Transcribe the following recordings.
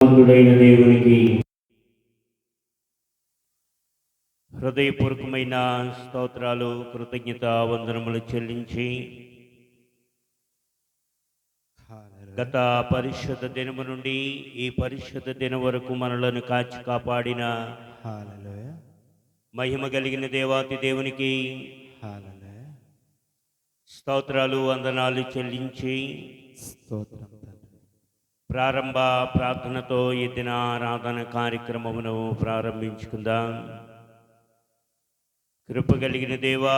భగవంతుడైన దేవునికి హృదయపూర్వకమైన స్తోత్రాలు, కృతజ్ఞత వందనములు చెల్లించి గత పరిశుద్ధ దినము నుండి ఈ పరిశుద్ధ దినం వరకు మనలను కాచి కాపాడిన మహిమ కలిగిన దేవాతి దేవునికి స్తోత్రాలు వందనాలు చెల్లించి ప్రారంభ ప్రార్థనతో ఈ దిన ఆరాధన కార్యక్రమమును ప్రారంభించుకుందాం. కృప కలిగిన దేవా,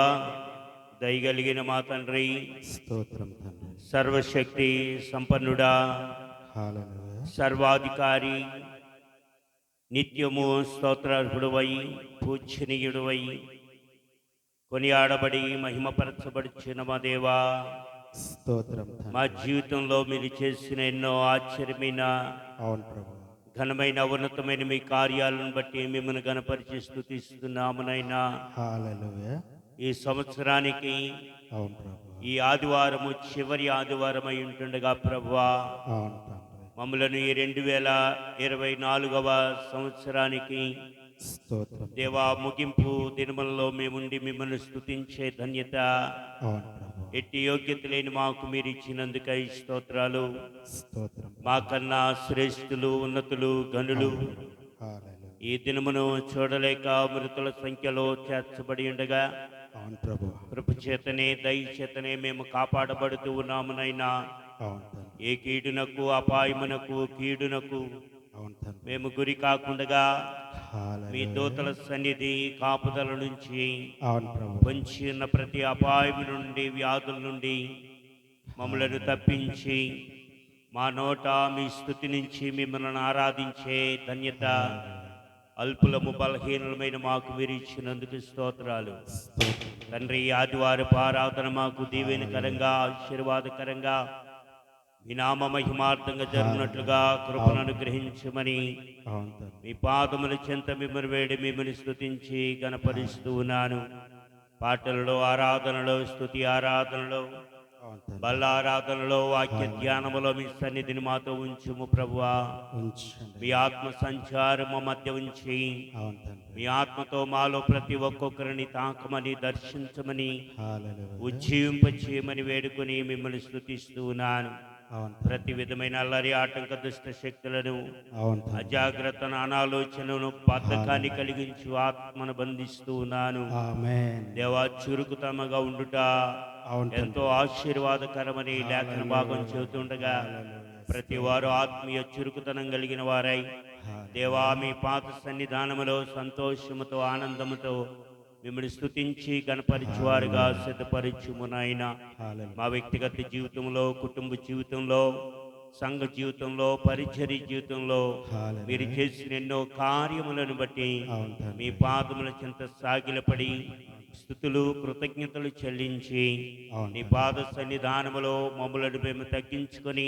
దయగలిగిన మా తండ్రి, స్తోత్రం తండ్రి, సర్వశక్తి సంపన్నుడా, సర్వాధికారి, నిత్యము స్తోత్రార్హుడువై పూజనీయుడువై కొనియాడబడి మహిమపరచబడుచున్న మా దేవా, స్తోత్రం. మా జీవితంలో మీరు చేసిన ఎన్నో ఆశ్చర్యమైన ఘనమైన ఉన్నతమైన మీ కార్యాలను బట్టి మిమ్మల్ని గణపరిచి స్తుతిస్తున్నామునైనా. ఈ సంవత్సరానికి ఈ ఆదివారము చివరి ఆదివారం అయి ఉంటుండగా ప్రభువా, మమ్మలను ఈ 2024వ సంవత్సరానికి దేవా ముగింపు దినములలో మేముండి మిమ్మల్ని స్తుతించే ధన్యత, ఎట్టి యోగ్యత లేని మాకు మీరు ఇచ్చినందుకై స్తోత్రాలు. మాకన్నా శ్రేష్ఠులు, ఉన్నతులు, గనులు ఈ దినమును చూడలేక మృతుల సంఖ్యలో చేర్చబడి ఉండగా కృప చేతనే దయ చేతనే మేము కాపాడబడుతూ ఉన్నామునైనా. ఏ కీడునకు అపాయమునకు కీడునకు మేము గురి కాకుండా మీ దూతల సన్నిధి కాపుదల నుంచి పొంచి ఉన్న ప్రతి అపాయము నుండి, వ్యాధుల నుండి మమ్మలను తప్పించి మా నోట మీ స్తుతి నుంచి మిమ్మల్ని ఆరాధించే ధన్యత అల్పులము బలహీనమైన మాకు మీరు ఇచ్చినందుకు స్తోత్రాలు తండ్రి. ఆదివారపు ఆరాధన మాకు దీవెనకరంగా, ఆశీర్వాదకరంగా, మీ నామ మహిమార్థంగా జరుగునట్లుగా కృపను అనుగ్రహించమని మీ పాదముల చెంత మిమ్మల్ని వేడి మిమ్మల్ని స్తుతించి గణపరిస్తూ ఉన్నాను. పాటలలో, ఆరాధనలో, స్తుతి ఆరాధనలో, బల్ల ఆరాధనలో, వాక్య ధ్యానములో మీ సన్నిధిని మాతో ఉంచుము ప్రభువా. మీ ఆత్మ సంచారము మధ్య ఉంచి మీ ఆత్మతో మాలో ప్రతి ఒక్కొక్కరిని తాకమని, దర్శించమని, ఉజ్జీవింపచేయమని వేడుకొని మిమ్మల్ని స్తుతిస్తూ ఉన్నాను. ప్రతి విధమైన అల్లరి, ఆటంక, దుష్ట శక్తులను, అజాగ్రత్తను, అనాలోచనను, బద్ధకాన్ని కలిగించు ఆత్మను బంధిస్తూ ఉన్నాను. దేవా, చురుకుతమగా ఉండుట ఎంతో ఆశీర్వాదకరమని లేఖన భాగం చెబుతుండగా ప్రతి వారు ఆత్మీయ చురుకుతనం కలిగిన వారై దేవా మీ పాత సన్నిధానములో సంతోషముతో, ఆనందముతో మిమ్మల్ని స్తుతించి గణపరిచువారుగా సిద్ధపరచుము నాయనా. మా వ్యక్తిగత జీవితంలో, కుటుంబ జీవితంలో, సంఘ జీవితంలో, పరిచర్య జీవితంలో మీరు చేసిన ఎన్నో కార్యములను బట్టి మీ పాదముల చెంత సాగిలపడి స్తుతులు, కృతజ్ఞతలు చెల్లించి నీ పాద సన్నిధానములో మమ్ములను మేము తగ్గించుకొని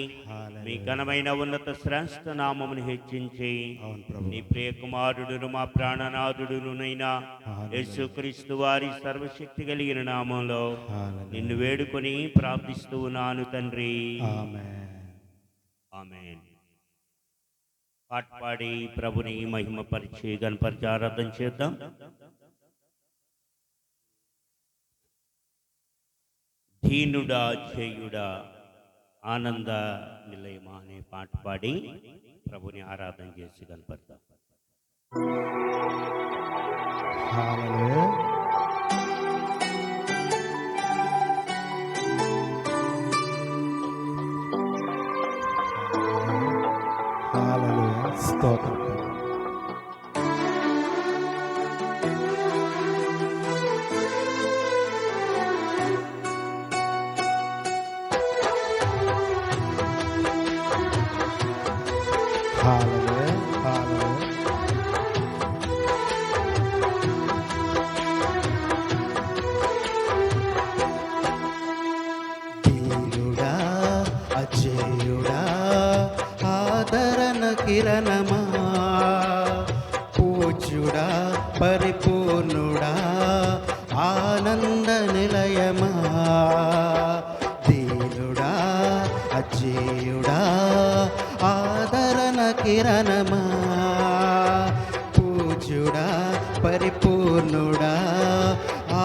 మీ ఘనమైన ఉన్నత శ్రేష్ఠ నామమును హెచ్చించి నీ ప్రియ కుమారుడును మా ప్రాణనాథుడునైనా యేసుక్రీస్తు వారి సర్వశక్తి కలిగిన నామంలో నిన్ను వేడుకొని ప్రార్థిస్తూ ఉన్నాను తండ్రి. ఆమేన్. పాట పాడి ప్రభుని మహిమపరిచి గణపరిచి ఆరాధన చేద్దాం. దీనుడా చేయుడా ఆనంద నిలయమా అనే పాట పాడి ప్రభుని ఆరాధన చేసి కనపడతాం. స్తోత్రం. దీనుడా, అజేయుడా, ఆదరణ కిరణమా, పూజ్యుడా, పరిపూర్ణుడా, ఆనంద నిలయమా, దీనుడా, అజేయుడా, ఆదరణ కిరణమా పూజ్యుడా పరిపూర్ణుడా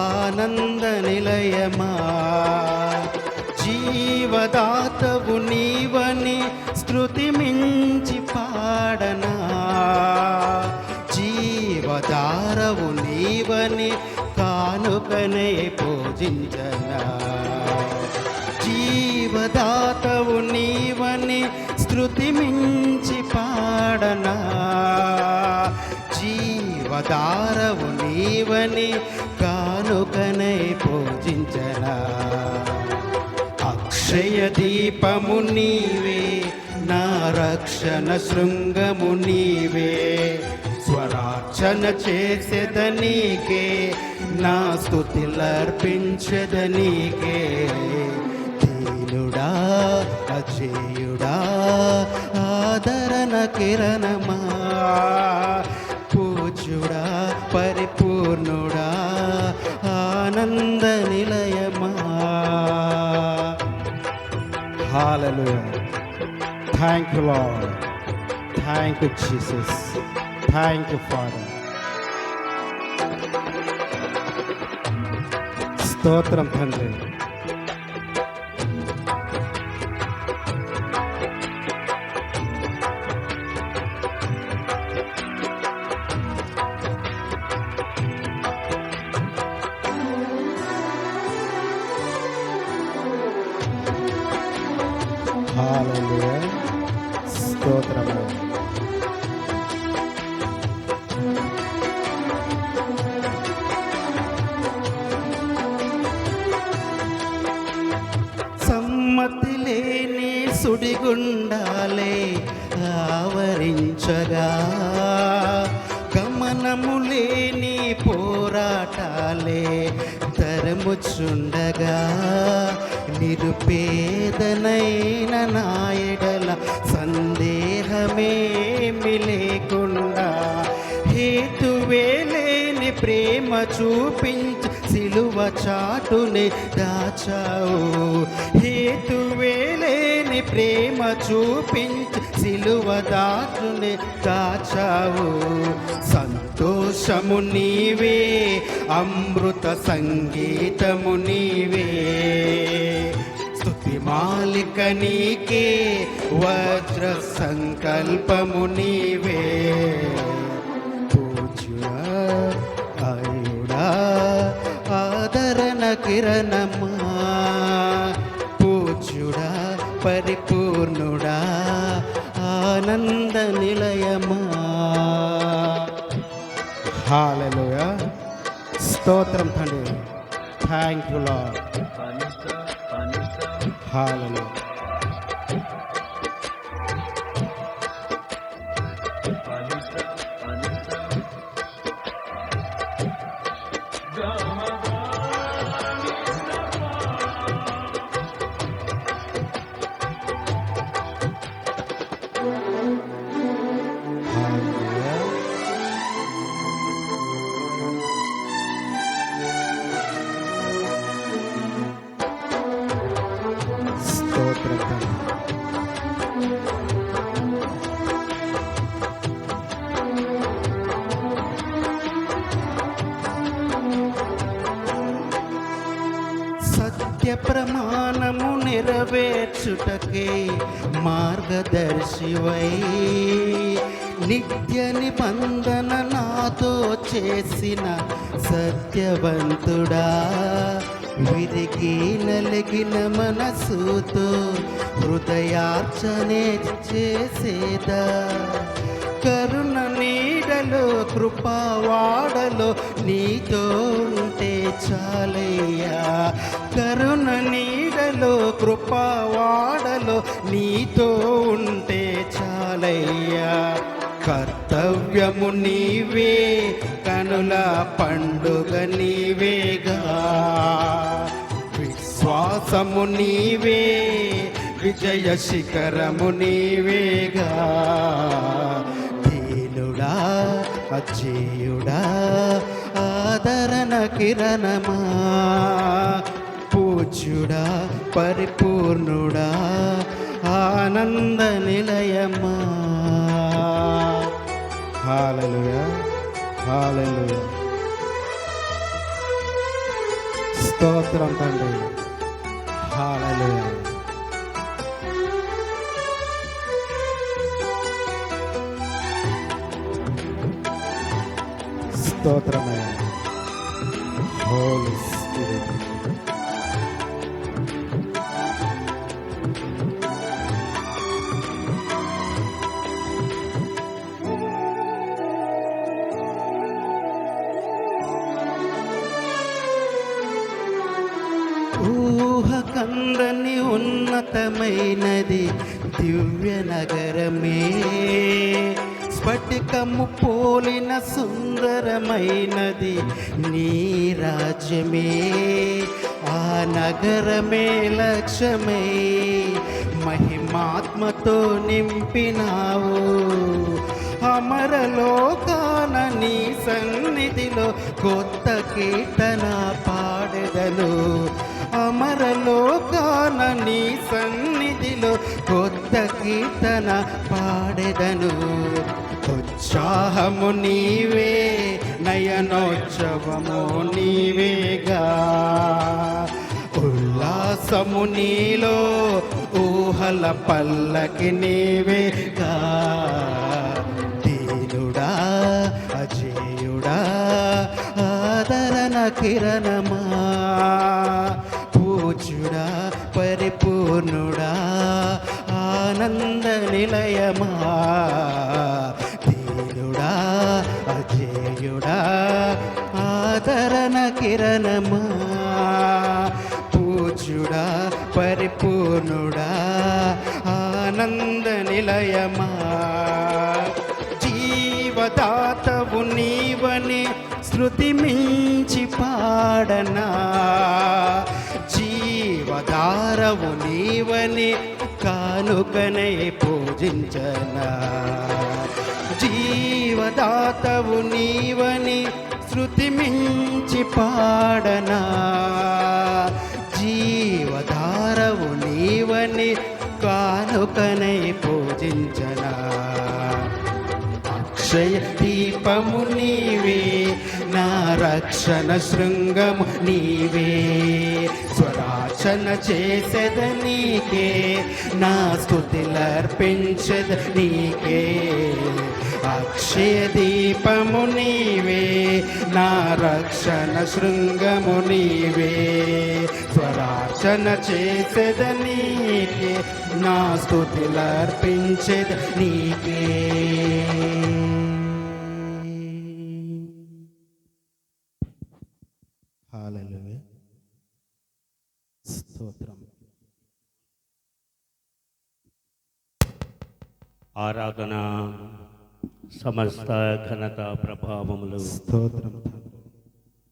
ఆనంద నిలయమా జీవదాతవు నీవని స్తుతి మించి పాడనా జీవధారవు నీవని కానుకనే పూజించనా జీవదాతవు నీవని స్తుతి మించి పాడనా జీవధారవు నీవని కానుకనే పూజించనా అక్షయ దీపము నీవే నా రక్షణ శృంగము నీవే స్వరార్చన చేసేదనీకే నా స్తుతిలర్పించదనీకే దీనుడా అజేయుడా ఆదరణ కిరణమా పూజ్యుడా పరిపూర్ణుడా ఆనంద నిలయమా. Hallelujah. Thank you, Lord. Thank you, Jesus. Thank you, Father. స్తోత్రం తండ్రి. Hallelujah. స్తోత్రము. సమ్మతి లేని సుడిగుండాలే ఆవరించగా గమనము లేని పోరాటాలే తరముచుండగా నిరుపేదనైన నాయడల సందేహమేమి లేకుండా హేతువే లేని ప్రేమ చూపించి సిలువ చాటుని దాచావు హేతువే లేని ప్రేమ చూపించి సిలువ దాటుని దాచావు సంతోషము నీవే అమృత సంగీతము నీవే స్తుతి మాలిక నీకే వజ్ర సంకల్పము నీవే పూజ్యుడా ఆయుడా ఆదరణ కిరణమా పూజ్యుడా పరిపూర్ణుడా ఆనంద నిలయమా. Hallelujah. స్తోత్రం తండ్రి. Thank you, Lord. Hallelujah. Hallelujah. స్తోత్రం తండ్రి. సత్య ప్రమాణము నెరవేర్చుటకే మార్గదర్శివై నిత్య నిబంధన నాతో చేసిన సత్యవంతుడా విరిగి నలిగిన మనసుతో హృదయార్చనే చేసేదా కరుణ నీడలో కృపావాడలో నీతో ఉంటే చాలయ్యా కరుణ నీడలో కృపావాడలో నీతో ఉంటే చాలయ్యా కర్తవ్యము నీవే కనుల పండుగ నీవేగా విశ్వాసము నీవే విజయ శిఖరము నీవేగా దీనుడా అజేయుడా ఆదరణ కిరణమా పూజ్యుడా పరిపూర్ణుడా ఆనంద నిలయమా. హల్లెలూయా హల్లెలూయా స్తోత్రం తండ్రి హల్లెలూయా స్తోత్రమయ్యా హోలీ స్పిరిట్ ఊహ కందని ఉన్నతమైనది దివ్య నగరమే, స్ఫటికము పోలిన సుందరమైనది నీ రాజ్యమే. ఆ నగరమే లక్ష్యమై మహిమాత్మతో నింపినావు. అమరలోకాన నీ సన్నిధిలో కొత్త కీర్తన పాడెదను. అమరలోకాన నీ సన్నిధిలో కొత్త కీర్తన పాడెదను. ఉత్సాహము నీవే, నయనోత్సవము నీవేగా. ఉల్లాసము నీలో, ఊహల పల్లకి నీవేగా. దీనుడా అజేయుడా ఆదరణ కిరణమా, పూజ్యుడా పరిపూర్ణుడా ఆనంద నిలయమా. దీనుడా అజేయుడా ఆదరణ కిరణమా, పూజ్యుడా పరిపూర్ణుడా ఆనంద నిలయమా. జీవదాతవు నీవని శృతి మించి పాడనా, జీవధారవు నీవని కానుకనే పూజించనా. జీవదాతవు నీవని శృతి మించి పాడనా, జీవధారవు నీవని కానుకనే పూజించనా. అక్షయ దీపము నీవే, నా రక్షణ శృంగము నీవే. స్వరాచన చేసేద నీకే, నా స్తుతిలర్పించద నీకే. అక్షయ దీపము నీవే, నా రక్షణ శృంగము నీవే. స్వరాచన చేసేద నీకే, నా స్తుతిలర్పించద నీకే. హల్లెలూయా స్తోత్రం ఆరాధన సమస్త ఘనత ప్రభావములు స్తోత్రం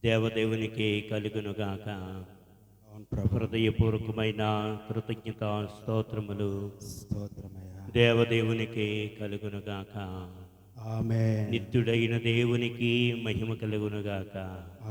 దేవదేవునికి కలుగునుగాక. అవును ప్రభు హృదయపూర్వకమైన కృతజ్ఞత స్తోత్రములు స్తోత్రమయ్యా దేవదేవునికి కలుగునుగాక. ఆమేన్ నిత్యుడైన దేవునికి మహిమ కలుగునుగాక.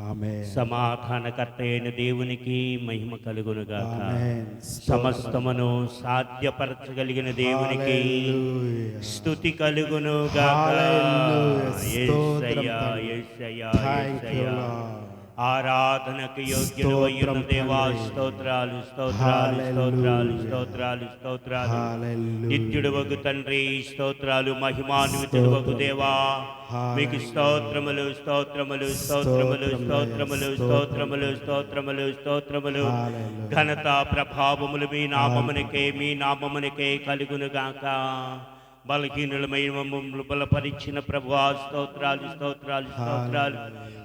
ఆమేన్ సమాధానకర్త అయిన దేవునికి మహిమ కలుగునుగాక. ఆమేన్ సమస్తమును సాధ్యపరచగలిగిన దేవునికి హల్లెలూయా స్తుతి కలుగునుగాక. హల్లెలూయా. స్తోత్రం యేసయ్యా, తండ్రి. యేసయ్యా, థాంక్ యూ యేసయ్యా. లార్డ్. ఆరాధనకు యోగ్యుడు అయ్యున్న దేవా స్తోత్రాలు స్తోత్రాలు స్తోత్రాలు స్తోత్రాలు స్తోత్రాలు. హల్లెలూయా. నిత్యుడు వగు తండ్రి స్తోత్రాలు, మహిమాన్వితుడు వగు దేవా మీకు స్తోత్రములు స్తోత్రములు స్తోత్రములు స్తోత్రములు స్తోత్రములు స్తోత్రములు స్తోత్రములు. హల్లెలూయా. ఘనత ప్రభావములు మీ నామమునికే కలుగునుగాక. బలహీనులమైన మమ్మల్ని బలపరిచిన ప్రభువా స్తోత్రాలు స్తోత్రాలు స్తోత్రాలు.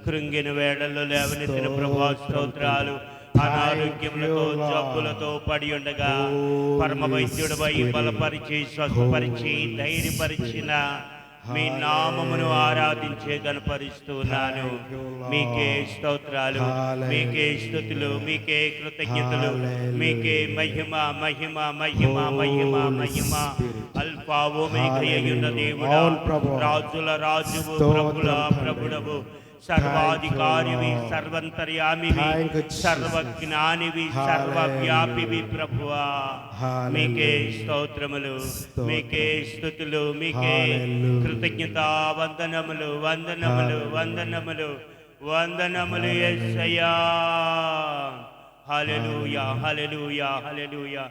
కృంగిన వేళల్లో లేవనెత్తిన ప్రభువా స్తోత్రాలు. అనారోగ్యములతో జబ్బులతో పడి ఉండగా పరమ వైద్యుడిపై బలపరిచి స్వస్థపరిచి ధైర్యపరిచిన మీ నామమును ఆరాధించే గణపరుస్తున్నాను. మీకే స్తోత్రాలు, మీకే స్తుతులు, మీకే కృతజ్ఞతలు, మీకే మహిమ మహిమ మహిమ మహిమ మహిమ. అల్ఫా ఓమేగా అయ్యున్న దేవుడా, రాజుల రాజువు ప్రభుల ప్రభుడవు, సర్వాధికారివి, Thank you, Lord. సర్వంతర్యామివి, Thank you, Jesus. సర్వజ్ఞానివి, సర్వవ్యాపివి ప్రభువా. Hallelujah. మీకే స్తోత్రములు, స్తోత్రం. మీకే స్తుతులు, మీకే Hallelujah. కృతజ్ఞత వందనములు, వందనములు, Hallelujah. వందనములు, వందనములు యేసయ్యా. హల్లెలూయా, హల్లెలూయా, హల్లెలూయా.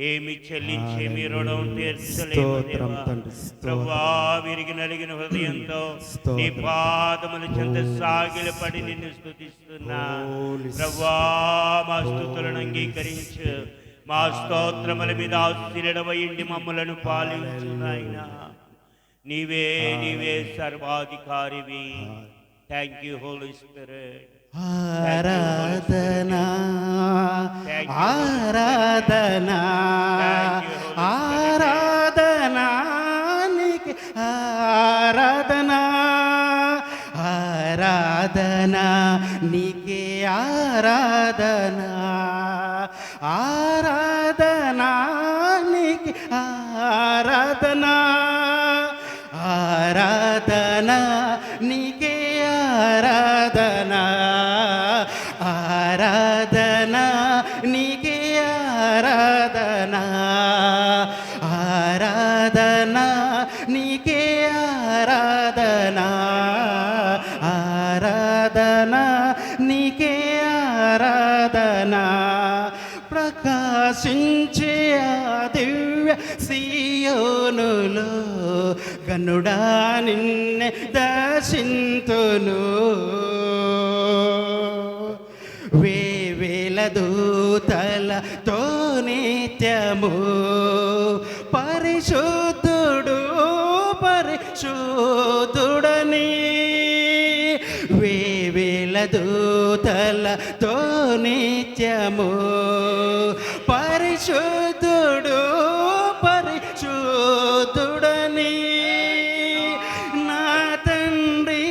ఏమి చెల్లించి మీ రుణం తీర్చలేము స్తోత్రం దేవా. తండ్రి, స్తోత్రం. ప్రభువా, విరిగి నలిగిన హృదయంతో స్తోత్రం. నీ పాదముల చెంత సాగిలపడి నిన్ను స్తుతిస్తున్నా. Holy ప్రభువా, మా స్తుతులను అంగీకరించు, మా స్తోత్రముల మీద ఆశీర్వదించి మమ్మలను పాలించు నాయనా. నీవే నీవే సర్వాధికారివి. Thank you holy spirit. ఆరాధనా Thank you, Aradhana Thank you, Holy ఆరాధనా నీకే ఆరాధనా ఆరాధనా నీకే ఆరాధనా ఆరాధనా నీకే ఆరాధనా ఆరాధనా నీకే ఆరాధనా ఆరాధనా నీకే ఆరాధనా ఆరాధనా నీకే ఆరాధనా ఆరాధనా నీకే ఆరాధనా ప్రకాశించే ఆ దివ్య సియోనులో గనుడా నిన్నే దర్శింతును వేవేల దూతలతో నిత్యము పరిశుద్ధుడు పరిశుద్ధుడని వేవేల దూతలతో నిత్యము పరిశుద్ధుడు పరిశుద్ధుడని నా తండ్రి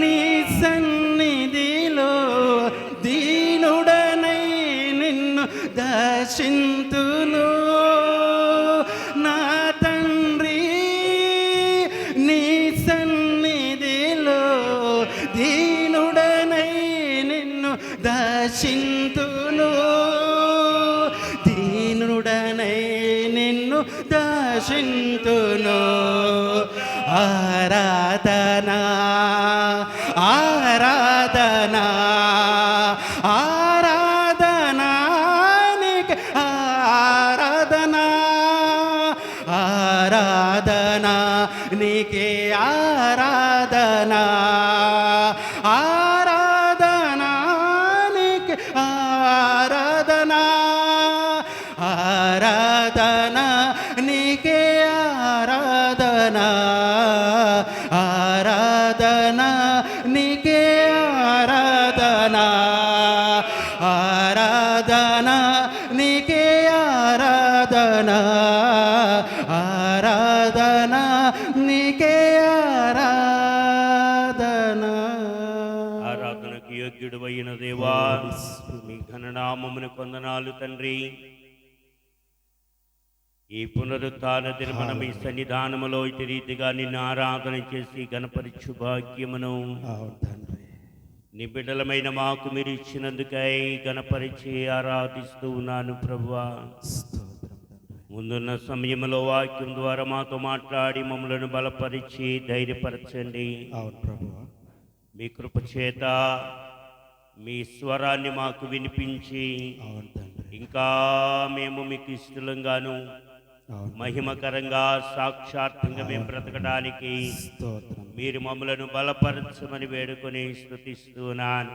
నీ సన్నిధిలో దీనుడనై నిన్ను దర్శింతును నా తండ్రి నీ సన్నిధిలో దీనుడనై నిన్ను దర్శింతును దీనుడనై నిన్ను దర్శింతును ఆరాధనా ఆరాధనా ఆరాధనా నీకే ఆరాధనా ఆరాధనా నీకే ఆరాధనా ఆరాధనా నీకే ఆరాధనా ఆరాధనా నీకే ఆరాధనా ఆరాధనా నీకే ఆరాధనా ఆరాధనా నీకే ఆరాధనా ఆరాధనా నీకే ఆరాధనా ఆరాధనకు యోగ్యుడు అయిన దేవా, మీ ఘననామమును కొందనాలు తండ్రి. ఈ పునరుత్థాన దినమున మీ సన్నిధానములో ఇటు రీతిగా నిన్ను ఆరాధన చేసి గణపరిచు భాగ్యమును అవును తండ్రి. నీ బిడ్డలమైన మాకు మీరు ఇచ్చినందుకై గణపరిచి ఆరాధిస్తూ ఉన్నాను ప్రభువా. స్తోత్రం తండ్రి. ముందున్న సమయంలో వాక్యం ద్వారా మాతో మాట్లాడి మమ్మలను బలపరిచి ధైర్యపరచండి. అవును ప్రభువా. మీ కృప చేత మీ స్వరాన్ని మాకు వినిపించి అవును తండ్రి. ఇంకా మేము మీకు ఇష్టలంగాను అవును. మహిమకరంగా సాక్షార్థంగా మేము బ్రతకడానికి స్తోత్రం. మీరు మమ్మలను బలపరచమని వేడుకొని స్తుతిస్తున్నాను.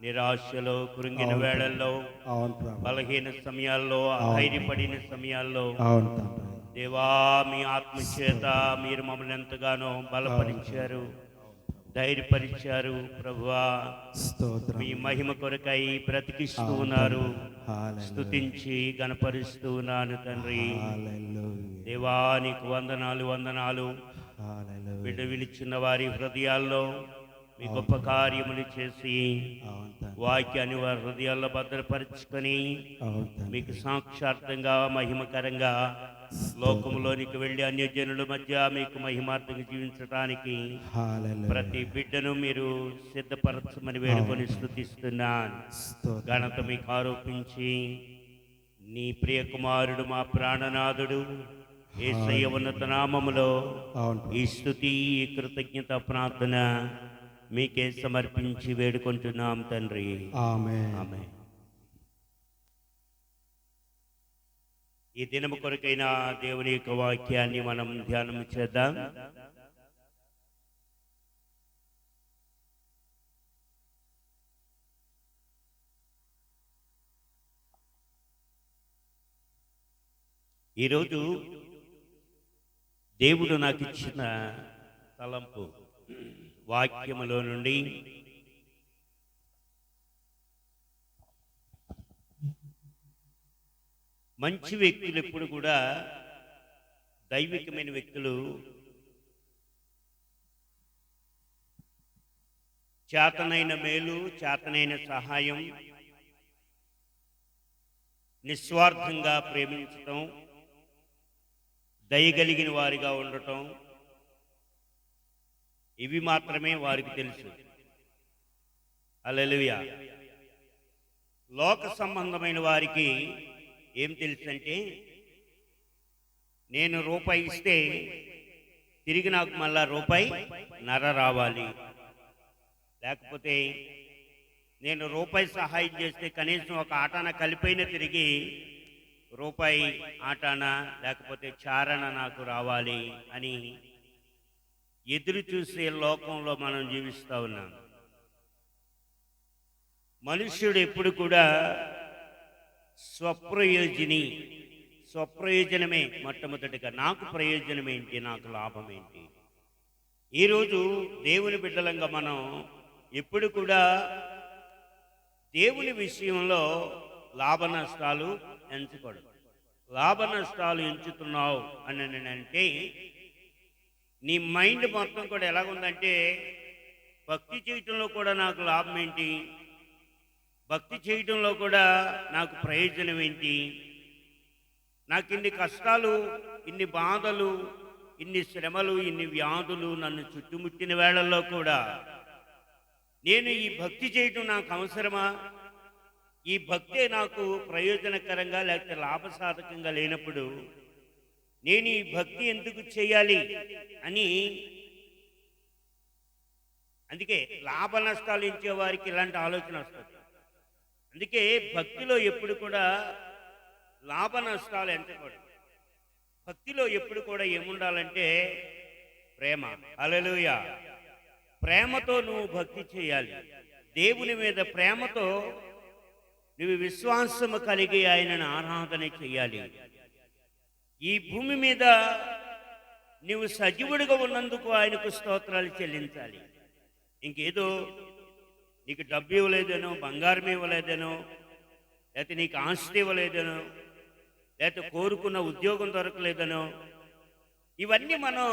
నిరాశలో కృంగిన అవును. వేళల్లో, అవును ప్రభు. బలహీన సమయాల్లో, అధైర్యపడిన సమయాల్లో అవును తండ్రి. దేవా మీ ఆత్మ చేత మీరు మమ్మల్ని ఎంతగానో బలపరిచారు, ధైర్యపరిచారు ప్రభువా. స్తోత్రం. మీ మహిమ కొరకై బ్రతికిస్తూ ఉన్నారు. హల్లెలూయా. స్తుతించి గణపరుస్తూ ఉన్నాను తండ్రి. హల్లెలూయా. దేవా నీకు వందనాలు వందనాలు. హల్లెలూయా. బిడ్డ వినిచున్న వారి హృదయాల్లో మీ గొప్ప కార్యములు చేసి అవును తండ్రి. వాక్యాన్ని వారి హృదయాల్లో భద్రపరుచుకొని అవును తండ్రి. మీకు సాక్షార్థంగా మహిమకరంగా లోకములోనికి వెళ్ళి అన్యజనుల మధ్య మీకు మహిమార్థంగా జీవించడానికి హల్లెలూయా. ప్రతి బిడ్డను మీరు సిద్ధపరచమని వేడుకొని స్తుతిస్తున్నాను. స్తోత్రం. ఘనత మీకు ఆరోపించి నీ ప్రియ కుమారుడు మా ప్రాణనాథుడు యేసయ్య ఉన్నత నామములో అవును ఈ స్తుతి ఈ కృతజ్ఞత ప్రార్థన మీకే సమర్పించి వేడుకుంటున్నాం తండ్రి. ఆమేన్. ఆమేన్. ఈ దినము కొరకైన దేవుని యొక్క వాక్యాన్ని మనం ధ్యానం చేద్దాం. ఈరోజు దేవుడు నాకు ఇచ్చిన తలంపు వాక్యములో నుండి మంచి వ్యక్తులు ఎప్పుడు కూడా దైవికమైన వ్యక్తులు చేతనైన మేలు చేతనైన సహాయం నిస్వార్థంగా ప్రేమించటం దయగలిగిన వారిగా ఉండటం ఇవి మాత్రమే వారికి తెలుసు. హల్లెలూయా. లోక సంబంధమైన వారికి ఏం తెలుసు అంటే, నేను రూపాయి ఇస్తే తిరిగి నాకు మళ్ళా రూపాయి నర రావాలి, లేకపోతే నేను రూపాయి సహాయం చేస్తే కనీసం ఒక ఆటాన కలిపైన తిరిగి రూపాయి ఆటాన లేకపోతే చారణ నాకు రావాలి అని ఎదురు చూసే లోకంలో మనం జీవిస్తూ ఉన్నాం. మనుష్యుడు ఎప్పుడు కూడా స్వప్రయోజనమే మొట్టమొదటిగా. నాకు ప్రయోజనం ఏంటి, నాకు లాభం ఏంటి? ఈరోజు దేవుని బిడ్డలంగా మనం ఎప్పుడు కూడా దేవుని విషయంలో లాభ నష్టాలు ఎంచుకోడు. లాభ నష్టాలు ఎంచుతున్నావు అని అంటే నీ మైండ్ మొత్తం కూడా ఎలాగుందంటే, భక్తి చేయటంలో కూడా నాకు లాభం ఏంటి, భక్తి చేయటంలో కూడా నాకు ప్రయోజనం ఏంటి, నాకు ఇన్ని కష్టాలు, ఇన్ని బాధలు, ఇన్ని శ్రమలు, ఇన్ని వ్యాధులు నన్ను చుట్టుముట్టిన వేళల్లో కూడా నేను ఈ భక్తి చేయటం నాకు అవసరమా, ఈ భక్తే నాకు ప్రయోజనకరంగా లేకపోతే లాభసాధకంగా లేనప్పుడు నేను ఈ భక్తి ఎందుకు చేయాలి అని, అందుకే లాభ నష్టాలు ఇచ్చే వారికి ఇలాంటి ఆలోచన వస్తుంది. అందుకే భక్తిలో ఎప్పుడు కూడా లాభ నష్టాలు ఎంచకూడదు. భక్తిలో ఎప్పుడు కూడా ఏముండాలంటే ప్రేమ. హల్లెలూయా. ప్రేమతో నువ్వు భక్తి చేయాలి. దేవుని మీద ప్రేమతో నువ్వు విశ్వాసము కలిగి ఆయనను ఆరాధన చేయాలి. ఈ భూమి మీద నువ్వు సజీవుడిగా ఉన్నందుకు ఆయనకు స్తోత్రాలు చెల్లించాలి. ఇంకేదో నీకు డబ్బు ఇవ్వలేదనో, బంగారం ఇవ్వలేదనో, లేకపోతే నీకు ఆస్తి ఇవ్వలేదనో, లేకపోతే కోరుకున్న ఉద్యోగం దొరకలేదనో, ఇవన్నీ మనం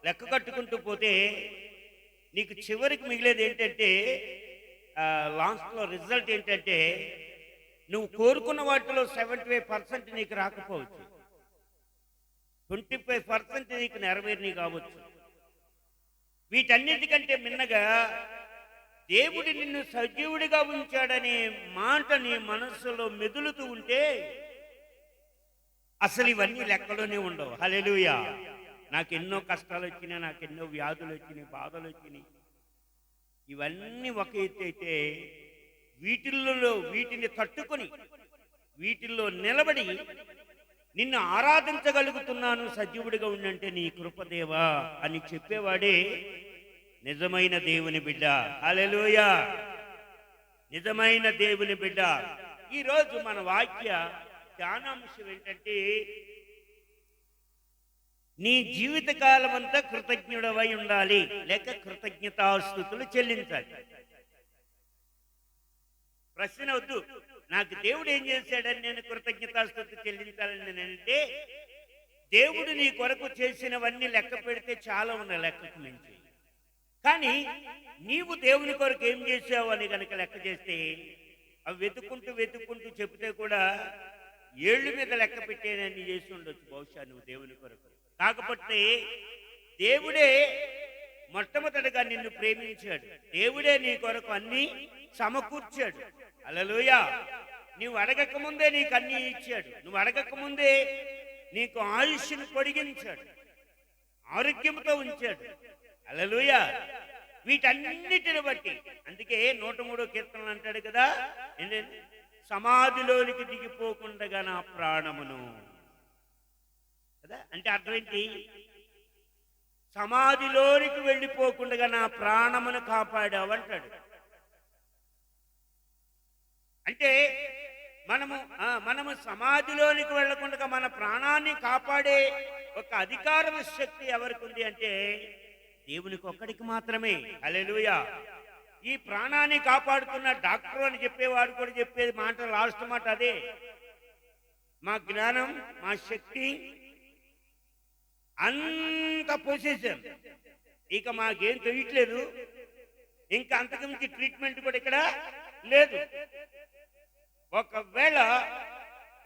లెక్క కట్టుకుంటూ పోతే నీకు చివరికి మిగిలేది ఏంటంటే, లాస్ట్లో రిజల్ట్ ఏంటంటే నువ్వు కోరుకున్న వాటిలో 75% నీకు రాకపోవచ్చు, 25% నీకు నెరవేరిని కావచ్చు. వీటన్నిటికంటే మిన్నగా దేవుడు నిన్ను సజీవుడిగా ఉంచాడనే మాట నీ మనస్సులో మెదులుతూ ఉంటే అసలు ఇవన్నీ లెక్కలోనే ఉండవు. హల్లెలూయా. నాకెన్నో కష్టాలు వచ్చినాయి, నాకెన్నో వ్యాధులు వచ్చినాయి, బాధలు వచ్చినాయి, ఇవన్నీ ఒక ఎత్తు అయితే వీటిని తట్టుకొని వీటిల్లో నిలబడి నిన్ను ఆరాధించగలుగుతున్నాను సజీవుడిగా ఉండంటే నీ కృపదేవా అని చెప్పేవాడే నిజమైన దేవుని బిడ్డ. హల్లెలూయా. నిజమైన దేవుని బిడ్డ. ఈరోజు మన వాక్య ధ్యానాంశం ఏంటంటే, నీ జీవితకాలం అంతా కృతజ్ఞుడవై ఉండాలి, లేక కృతజ్ఞతాస్తుతులు చెల్లించాలి. ప్రశ్న వద్దు, నాకు దేవుడు ఏం చేశాడని నేను కృతజ్ఞతాస్తుతి చెల్లించాలని నేనంటే, దేవుడు నీ కొరకు చేసినవన్నీ లెక్క పెడితే చాలా ఉన్నాయి లెక్కకు మించి. కానీ నీవు దేవుని కొరకు ఏం చేసావు అని కనుక లెక్క చేస్తే అవి వెతుక్కుంటూ చెప్తే కూడా ఏళ్ళు మీద లెక్క పెట్టేనని చేసి ఉండొచ్చు బహుశా నువ్వు దేవుని కొరకు. కాకపోతే దేవుడే మొట్టమొదటిగా నిన్ను ప్రేమించాడు. దేవుడే నీ కొరకు అన్ని సమకూర్చాడు. హల్లెలూయా. నువ్వు అడగక ముందే నీకు అన్ని ఇచ్చాడు. నువ్వు అడగక ముందే నీకు ఆయుష్ను పొడిగించాడు, ఆరోగ్యంతో ఉంచాడు. హల్లెలూయా. వీటన్నిటిని బట్టి అందుకే 103వ కీర్తనలు అంటాడు కదా, ఏంటంటే సమాధిలోనికి దిగిపోకుండా నా ప్రాణమును కదా. అంటే అర్థం ఏంటి? సమాధిలోనికి వెళ్ళిపోకుండా నా ప్రాణమును కాపాడావు అంటాడు. అంటే మనము సమాధిలోనికి వెళ్ళకుండా మన ప్రాణాన్ని కాపాడే ఒక అధికారం శక్తి ఎవరికి ఉంది అంటే దేవునికి ఒక్కడికి మాత్రమే. హల్లెలూయా. ఈ ప్రాణాన్ని కాపాడుతున్న డాక్టర్ అని చెప్పేవాడు కూడా చెప్పేది మాట, లాస్ట్ మాట అదే, మా జ్ఞానం, మా శక్తి అంత పొజిషన్ ఇక మాకేం తెలియట్లేదు, ఇంకా అంతకుమించి ట్రీట్మెంట్ కూడా ఇక్కడ లేదు. ఒకవేళ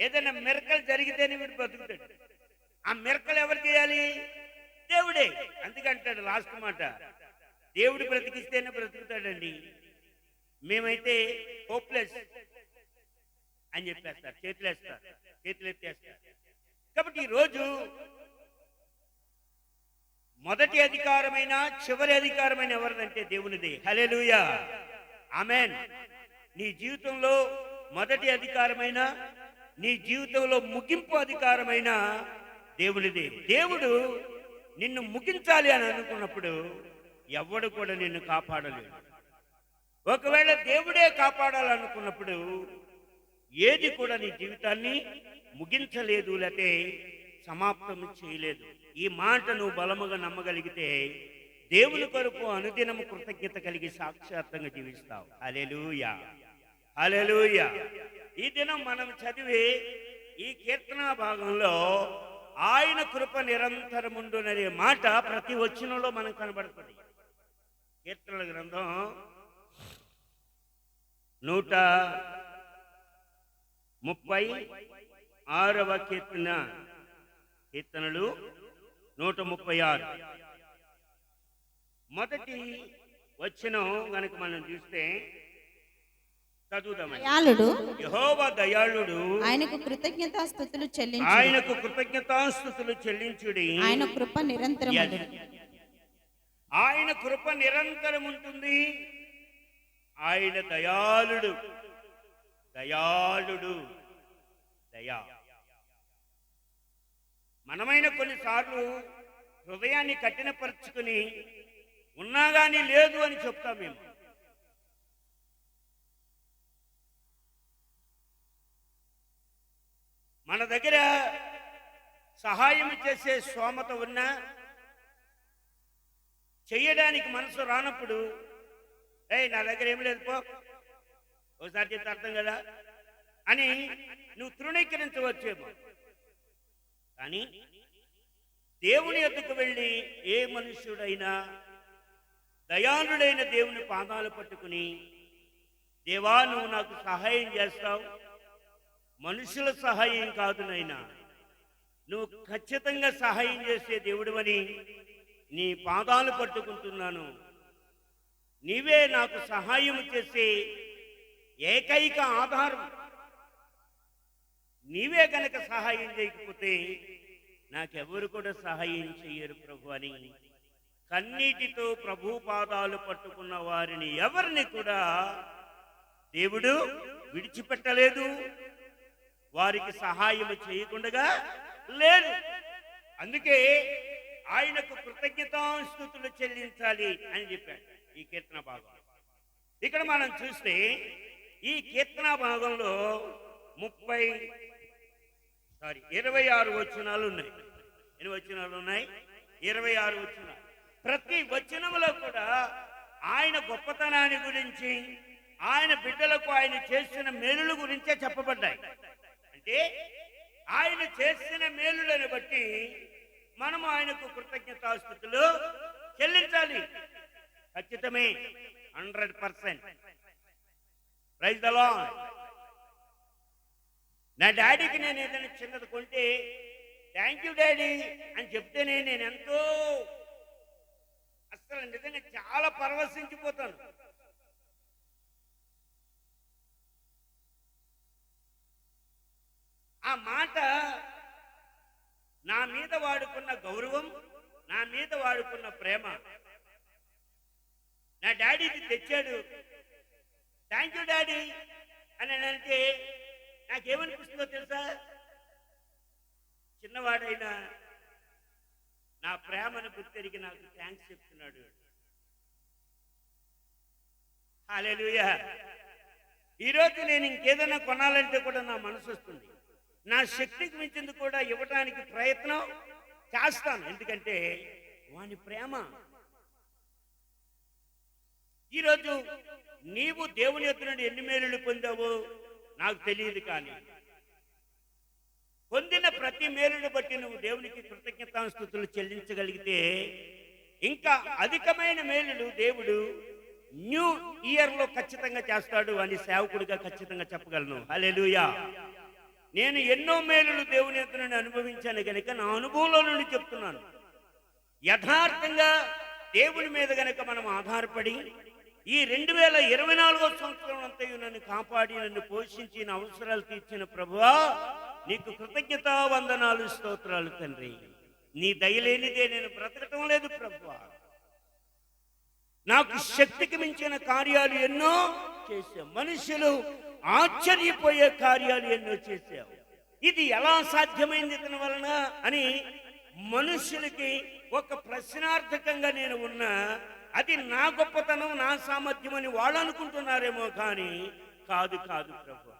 ఏదైనా మిరకల్ జరిగితేనే వీడు బతుకుతాడు. ఆ మిరకల్ ఎవరు చేయాలి? దేవుడే. అందుకంటాడు లాస్ట్ మాట, దేవుడు బ్రతికిస్తేనే బ్రతుకుతాడండి, మేమైతే హోప్లెస్ అని చెప్పేస్తారు, చేతులు ఎత్తేస్తారు. కాబట్టి ఈరోజు మొదటి అధికారమైన చివరి అధికారమైన ఎవరిదంటే దేవునిదే. హల్లెలూయా. ఆమేన్. నీ జీవితంలో మొదటి అధికారమైన, నీ జీవితంలో ముగింపు అధికారమైన దేవునిదే. దేవుడు నిన్ను ముగించాలి అని అనుకున్నప్పుడు ఎవడు కూడా నిన్ను కాపాడలేడు. ఒకవేళ దేవుడే కాపాడాలనుకున్నప్పుడు ఏది కూడా నీ జీవితాన్ని ముగించలేదు, లేకపోతే సమాప్తం చేయలేదు. ఈ మాట నువ్వు బలముగా నమ్మగలిగితే దేవుని కొరకు అనుదినము కృతజ్ఞత కలిగి సాక్షాత్తంగా జీవిస్తావు. హల్లెలూయా. హల్లెలూయా. ఈ దినం మనం చదివే ఈ కీర్తనా భాగంలో ఆయన కృప నిరంతరముండుననే మాట ప్రతి వచనంలో మనకు కనబడుతుంది. కీర్తనల గ్రంథం 136వ కీర్తనలు 136 మొదటి వచనం గనుక మనం చూస్తే చదువుదాం. దయాళుడు, యెహోవా దయాళుడు, ఆయనకు కృతజ్ఞతాస్తుతులు చెల్లించుడి. ఆయనకు కృతజ్ఞతాస్తుతులు చెల్లించుడి. ఆయన కృప నిరంతరం Yes. ఆయన కృప నిరంతరం ఉంటుంది. ఆయన దయాళుడు. దయా. మనమైన కొన్నిసార్లు హృదయాన్ని కఠినపరుచుకుని ఉన్నా గానీ లేదు అని చెప్తాం మేము. మన దగ్గర సహాయం చేసే స్తోమత ఉన్నా చెయ్యడానికి మనసు రానప్పుడు, నా దగ్గర ఏం లేదు పో, ఒకసారి చెప్తే అర్థం కదా అని నువ్వు తృణీకరించవచ్చేమో. కానీ దేవుని యొద్దకు వెళ్ళి ఏ మనుష్యుడైనా దయాళుడైన దేవుని పాదాలు పట్టుకుని, దేవా నువ్వు నాకు సహాయం చేస్తావు, మనుషుల సహాయం కాదు నైనా, నువ్వు ఖచ్చితంగా సహాయం చేసే దేవుడివని నీ పాదాలు పట్టుకుంటున్నాను, నీవే నాకు సహాయం చేసే ఏకైక ఆధారం, నీవే కనుక సహాయం చేయకపోతే నాకెవరు కూడా సహాయం చెయ్యరు ప్రభు అని కన్నీటితో ప్రభు పాదాలు పట్టుకున్న వారిని ఎవరిని కూడా దేవుడు విడిచిపెట్టలేదు, వారికి సహాయం చేయకుండా లేదు. అందుకే ఆయనకు కృతజ్ఞతాస్తుతులు చెల్లించాలి అని చెప్పాడు ఈ కీర్తన భాగం. ఇక్కడ మనం చూస్తే ఈ కీర్తన భాగంలో 26 వచనాలు ఉన్నాయి. ఎన్ని వచనాలు ఉన్నాయి? 26 వచనాలు. ప్రతి వచనంలో కూడా ఆయన గొప్పతనాన్ని గురించి, ఆయన బిడ్డలకు ఆయన చేసిన మేలుల గురించే చెప్పబడ్డాయి. అంటే ఆయన చేసిన మేలులను బట్టి మనము ఆయనకు కృతజ్ఞతాస్తుతులు చెల్లించాలి. ఖచ్చితమే, 100%. Praise the lord. నా డాడీకి నేను ఏదైనా చిన్నది కొంటే థ్యాంక్ యూ డాడీ అని చెప్తేనే నేను ఎంతో అసలు నిజంగా చాలా పరవశించిపోతాను. ఆ మాట నా మీద వాడుకున్న గౌరవం, నా మీద వాడుకున్న ప్రేమ. నా డాడీకి తెచ్చాడు థ్యాంక్ యూ డాడీ అని అంటే నాకేమనిపిస్తుందో తెలుసా? చిన్నవాడైనా నా ప్రేమను గుర్తెరిగి నాకు థ్యాంక్స్ చెప్తున్నాడు. హల్లెలూయా. ఈరోజు నేను ఇంకేదైనా కొనాలంటే కూడా నా మనసు వస్తుంది. నా శక్తికి మించింది కూడా ఇవ్వడానికి ప్రయత్నం చేస్తాను, ఎందుకంటే వాని ప్రేమ. ఈరోజు నీవు దేవుని యొద్ద నుండి ఎన్ని మేలులు పొందావో నాకు తెలియదు, కానీ పొందిన ప్రతి మేలును బట్టి నువ్వు దేవునికి కృతజ్ఞతాస్తుతులు చెల్లించగలిగితే ఇంకా అధికమైన మేలులు దేవుడు న్యూ ఇయర్ లో ఖచ్చితంగా చేస్తాడు అని సేవకుడిగా ఖచ్చితంగా చెప్పగలను. హల్లెలూయా. నేను ఎన్నో మేలులు దేవుని యొద్ద నుండి అనుభవించాను గనుక నా అనుభవంలో నుండి చెప్తున్నాను. యథార్థంగా దేవుని మీద గనక మనం ఆధారపడి ఈ 2024 సంవత్సరం అంతయు నన్ను కాపాడి నన్ను పోషించి నా అవసరాలు తీర్చిన ప్రభువా నీకు కృతజ్ఞతా వందనాలు, స్తోత్రాలు తండ్రి. నీ దయలేనిదే నేను బ్రతకటం లేదు ప్రభువా. నాకు శక్తికి మించిన కార్యాలు ఎన్నో చేశావు, మనుషులు ఆశ్చర్యపోయే కార్యాలు ఎన్నో చేశావు. ఇది ఎలా సాధ్యమైంది ఇతని వలన అని మనుషులకి ఒక ప్రశ్నార్థకంగా నేను ఉన్నా. అది నా గొప్పతనం, నా సామర్థ్యం అని వాళ్ళు అనుకుంటున్నారేమో, కానీ కాదు కాదు ప్రభువా.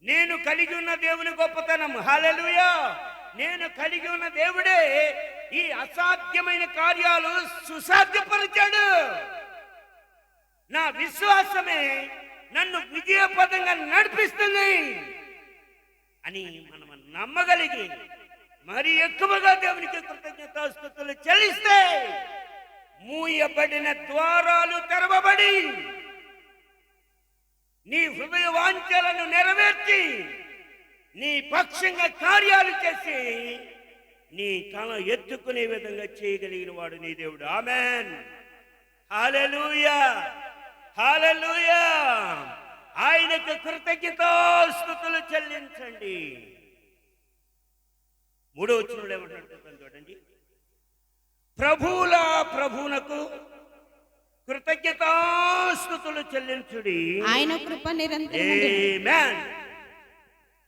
నేను కలిగి ఉన్న దేవుని గొప్పతనం. హల్లెలూయా. నేను కలిగి ఉన్న దేవుడే ఈ అసాధ్యమైన కార్యాలు సుసాధ్యపరిచాడు. నా విశ్వాసమే నన్ను విజయపదంగా నడిపిస్తుంది అని మనం నమ్మగలిగి మరి ఎక్కువగా దేవునికి కృతజ్ఞతాస్తుతులు చెల్లిస్తే మూయబడిన ద్వారాలు తెరవబడి నీ హృదయ వాంఛలను నెరవేర్చి నీ పక్షంగా కార్యాలు చేసి నీ తల ఎత్తుకునే విధంగా చేయగలిగిన వాడు నీ దేవుడు. ఆమేన్. హల్లెలూయా. హల్లెలూయా. ఆయనకు కృతజ్ఞతాస్తుతులు చెల్లించండి. 3వ వచనంలో ఏమంటాడు చూడండి. ప్రభువునకు కృతజ్ఞతాస్తుతులు చెల్లించుడి, ఆయన కృప నిరంతరం. ఆమేన్.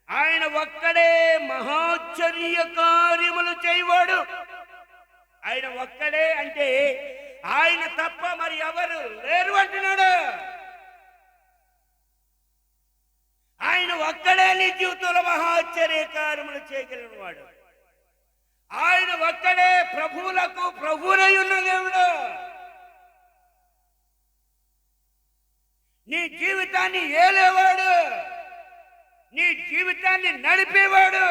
ఆయన ఒక్కడే మహాచర్య కార్యములు చేయవాడు. ఆయన ఒక్కడే అంటే ఆయన తప్ప మరి ఎవరు లేరు అంటున్నాడు. ఆయన ఒక్కడే నీ జీవితంలో మహాచర్య కార్యములు చేయగలిగిన వాడు. ఆయన ఒక్కడే ప్రభువులకు ప్రభువునై ఉన్న దేవుడు. నీ జీవితాన్ని ఏలేవాడు, నీ జీవితాన్ని నడిపేవాడు.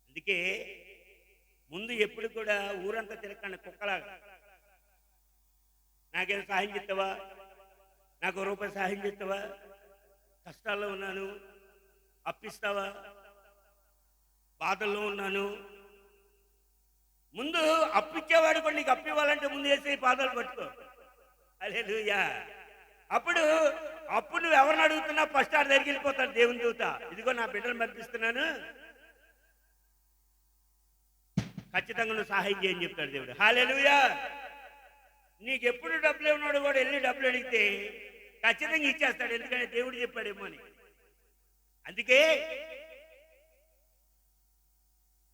అందుకే ముందు ఎప్పుడు కూడా ఊరంతా తిరగండి కుక్కలాగా. నాకేం సహాయం చేస్తావా, నాకు రూపాయి సహాయం చేస్తావా, కష్టాల్లో ఉన్నాను అప్పిస్తావా, బాధల్లో ఉన్నాను. ముందు అప్పిచ్చేవాడు కూడా నీకు అప్పివ్వాలంటే ముందు వేసి పాదాలు పట్టుకో. హల్లెలూయా. అప్పుడు నువ్వు ఎవరిని అడుగుతున్నా ఫస్ట్ ఆడ దగ్గరికి వెళ్ళిపోతాడు దేవుని దూత. ఇదిగో నా బిడ్డను పంపిస్తున్నాను, ఖచ్చితంగా నువ్వు సహాయం చేయని చెప్తాడు దేవుడు. హల్లెలూయా. నీకు ఎప్పుడు డబ్బులు ఉన్నాడు కూడా వెళ్ళి డబ్బులు అడిగితే ఖచ్చితంగా ఇచ్చేస్తాడు, ఎందుకంటే దేవుడు చెప్పాడేమో అని. అందుకే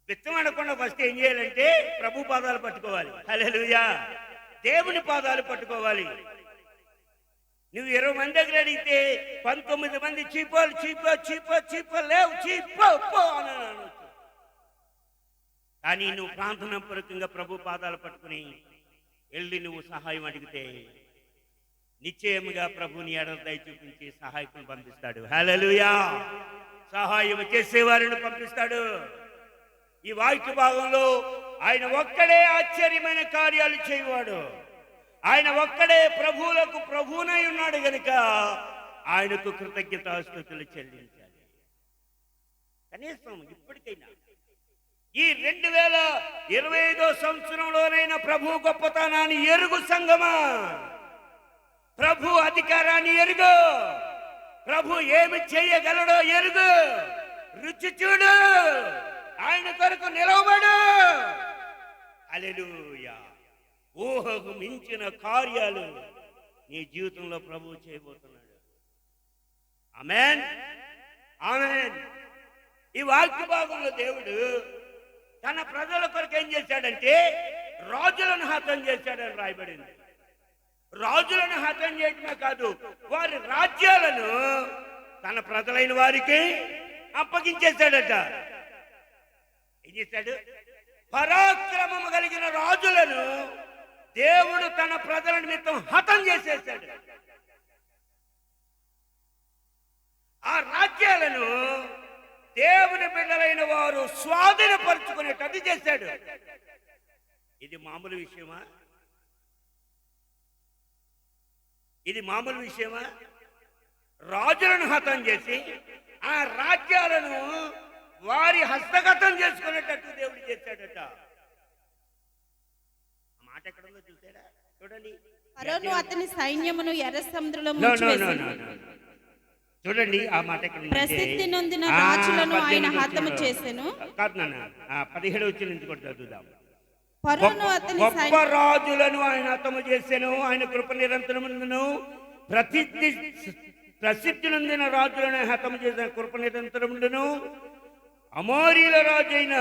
బిచ్చం అనకుండా ఫస్ట్ ఏం చేయాలంటే ప్రభు పాదాలు పట్టుకోవాలి. హల్లెలూయా. దేవుని పాదాలు పట్టుకోవాలి. నువ్వు 20 మంది దగ్గర అడిగితే 19 మంది చీపోలు చీపో చీపో చీపో లేవు చీపో అని అనొచ్చు. కానీ నువ్వు ప్రార్థనా పూర్వకంగా ప్రభు పాదాలు పట్టుకుని వెళ్ళి నువ్వు సహాయం అడిగితే నిశ్చయముగా ప్రభుని ఎడల దయ చూపించి సహాయకుని పంపిస్తాడు. హల్లెలూయా. సహాయం చేసేవారిని పంపిస్తాడు. ఈ వాక్య భాగంలో ఆయన ఒక్కడే ఆశ్చర్యమైన కార్యాలు చేయవాడు. ఆయన ఒక్కడే ప్రభువులకు ప్రభువునై ఉన్నాడు గనుక ఆయనకు కృతజ్ఞతాస్తుతులు చెల్లించాలి. కనీసం ఇప్పటికైనా ఈ 2025 సంవత్సరంలోనైనా ప్రభు గొప్పతనాన్ని ఎరుగు సంగమా, ప్రభు అధికారాన్ని ఎరుగు, ప్రభు ఏమి చేయగలడో ఎరుగు, రుచి చూడు, ఆయన కొరకు నిలవబడు. హల్లెలూయా. ఊహకు మించిన కార్యాలు నీ జీవితంలో ప్రభు చేయబోతున్నాడు. ఆమేన్, ఆమేన్. ఈ వాక్య భాగంలో దేవుడు తన ప్రజల కొరకు ఏం చేశాడంటే రాజులను హతం చేశాడని రాయబడింది. రాజులను హతం చేయటమే కాదు, వారి రాజ్యాలను తన ప్రజలైన వారికి అప్పగించేశాడట. ఏం చేశాడు? పరాక్రమము కలిగిన రాజులను దేవుడు తన ప్రజల నిమిత్తం హతం చేసేసాడు. ఆ రాజ్యాలను దేవుని బిడ్డలైన వారు స్వాధీనపరుచుకునేటట్టు చేశాడు. ఇది మామూలు విషయమా? ఇది మామూలు విషయమా? రాజులను హతం చేసి ఆ రాజ్యాలను వారి హస్తగతం చేసుకునేటట్టు దేవుడు చేశాడట. ఆ మాట ఎక్కడుందో చూసారా? చూడండి. ఫరోను అతని సైన్యమును ఎర్ర సముద్రంలో No, no, no, ముంచివేసెను. no, no. చూడండి ఆ మాట ఎక్కడ ప్రసిద్ధి నొందిన రాజులను ఆయన హతము చేసెను. కాదు నాన్న, 17 వచ్చి నుంచి కూడా చదువుదాం. ఫరోను అతని గొప్ప రాజులను ఆయన హతము చేసెను, ఆయన కృప నిరంతరముండును. ప్రసిద్ధి నొందిన రాజులను హతము చేసిన కృప నిరంతరముండును. అమోరీల రాజైన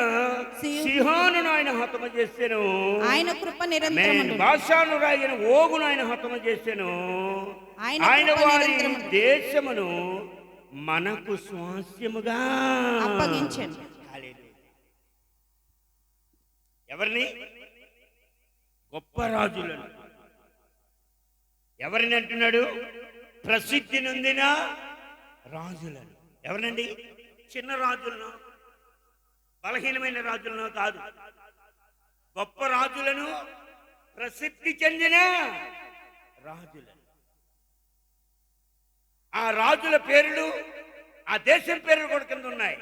సిహోనును ఆయన హతము చేసెను, ఆయన కృప నిరంతరముండును. బాషాను రాజైన ఓగును ఆయన హతము చేసెను. ఆయన ఆయన కృప వారి నిరంతరముండును. దేశమును మనకు స్వాస్యముగా అప్పగించెను. హల్లెలూయా. ఎవరిని? గొప్ప రాజులను. ఎవరిని అంటున్నాడు? ప్రసిద్ధి నొందిన రాజులను. ఎవరినండి? చిన్న రాజులను, బలహీనమైన రాజులను కాదు, గొప్ప రాజులను, ప్రసిద్ధి చెందిన రాజులను. ఆ రాజుల పేర్లు ఆ దేశం పేర్లు కూడా కింద ఉన్నాయి.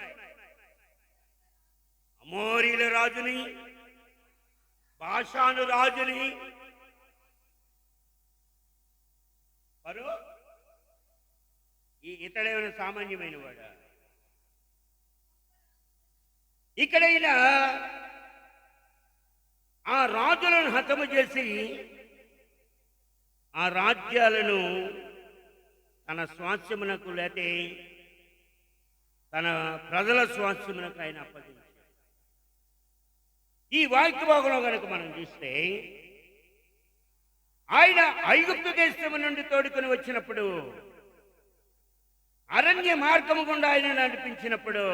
అమోరీల రాజుని, బాషాను రాజుని, ఇతడేమైనా సామాన్యమైన వాడా? ఇక్కడైనా ఆ రాజులను హతము చేసి ఆ రాజ్యాలను తన స్వాస్థ్యమునకు లేతే తన ప్రజల స్వాస్థ్యమునకు ఆయన అప్పగించాడు. ఈ వాక్య భాగంలో కనుక మనం చూస్తే ఆయన ఐగుప్తు దేశము నుండి తోడుకొని వచ్చినప్పుడు, అరణ్య మార్గము గుండా ఆయన నడిపించినప్పుడు,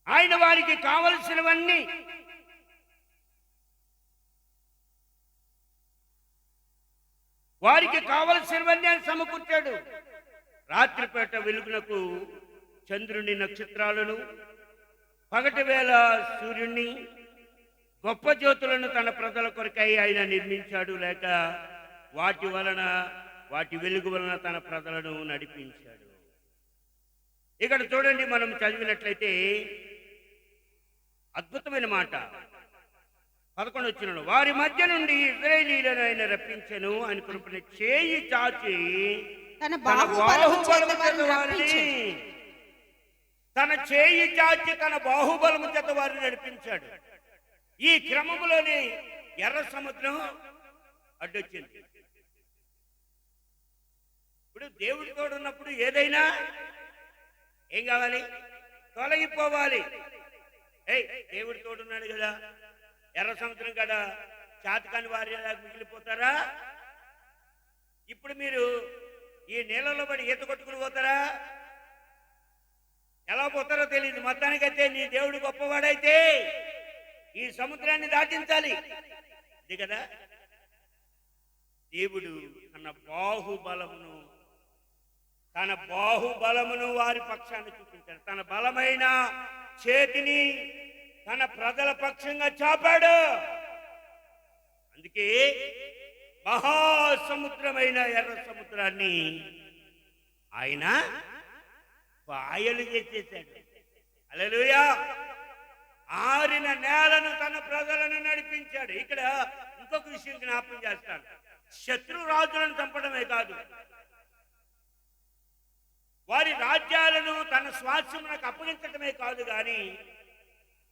ఆయన వారికి కావలసినవన్నీ ఆయన సమకూర్చాడు. రాత్రిపేట వెలుగునకు చంద్రుని, నక్షత్రాలను, పగటి వేళ సూర్యుణ్ణి, గొప్ప జ్యోతులను తన ప్రజల కొరకై ఆయన నిర్మించాడు. లేక వాటి వెలుగు వలన తన ప్రజలను నడిపించాడు. ఇక్కడ చూడండి, మనం చదివినట్లయితే అద్భుతమైన మాట 11 వచనంలో, వారి మధ్య నుండి ఇశ్రాయేలీయులను ఆయన రప్పించెను, ఆయన కృపను చేయి చాచి తన తన బాహుబలము చేత వారిని నడిపించాడు. ఈ క్రమములోనే ఎర్ర సముద్రం అడ్డొచ్చింది. ఇప్పుడు దేవుడి తోడు ఉన్నప్పుడు ఏదైనా ఏం కావాలి? తొలగిపోవాలి. దేవుడి తోడున్నాడు కదా, ఎర్ర సముద్రం కదా చాతకాని వారి మిగిలిపోతారా? ఇప్పుడు మీరు ఈ నీళ్ళలో పడి ఈత కొట్టుకుని పోతారా? ఎలా పోతారో తెలియదు. మొత్తానికైతే నీ దేవుడు గొప్పవాడైతే ఈ సముద్రాన్ని దాటించాలి. ఇది కదా దేవుడు తన బాహుబలమును వారి పక్షాన్ని చూపించాడు. తన బలమైన చేతిని తన ప్రజల పక్షంగా చాపాడు. అందుకే మహాసముద్రమైన ఎర్ర సముద్రాన్ని ఆయన పాయలు చేసేసాడు. హల్లెలూయా. ఆరిన నేలను తన ప్రజలను నడిపించాడు. ఇక్కడ ఇంకొక విషయం జ్ఞాపకం చేస్తాను. శత్రు రాజులను చంపడమే కాదు, వారి రాజ్యాలను తన స్వాస్థ్యమునకు అప్పగించడమే కాదు, గాని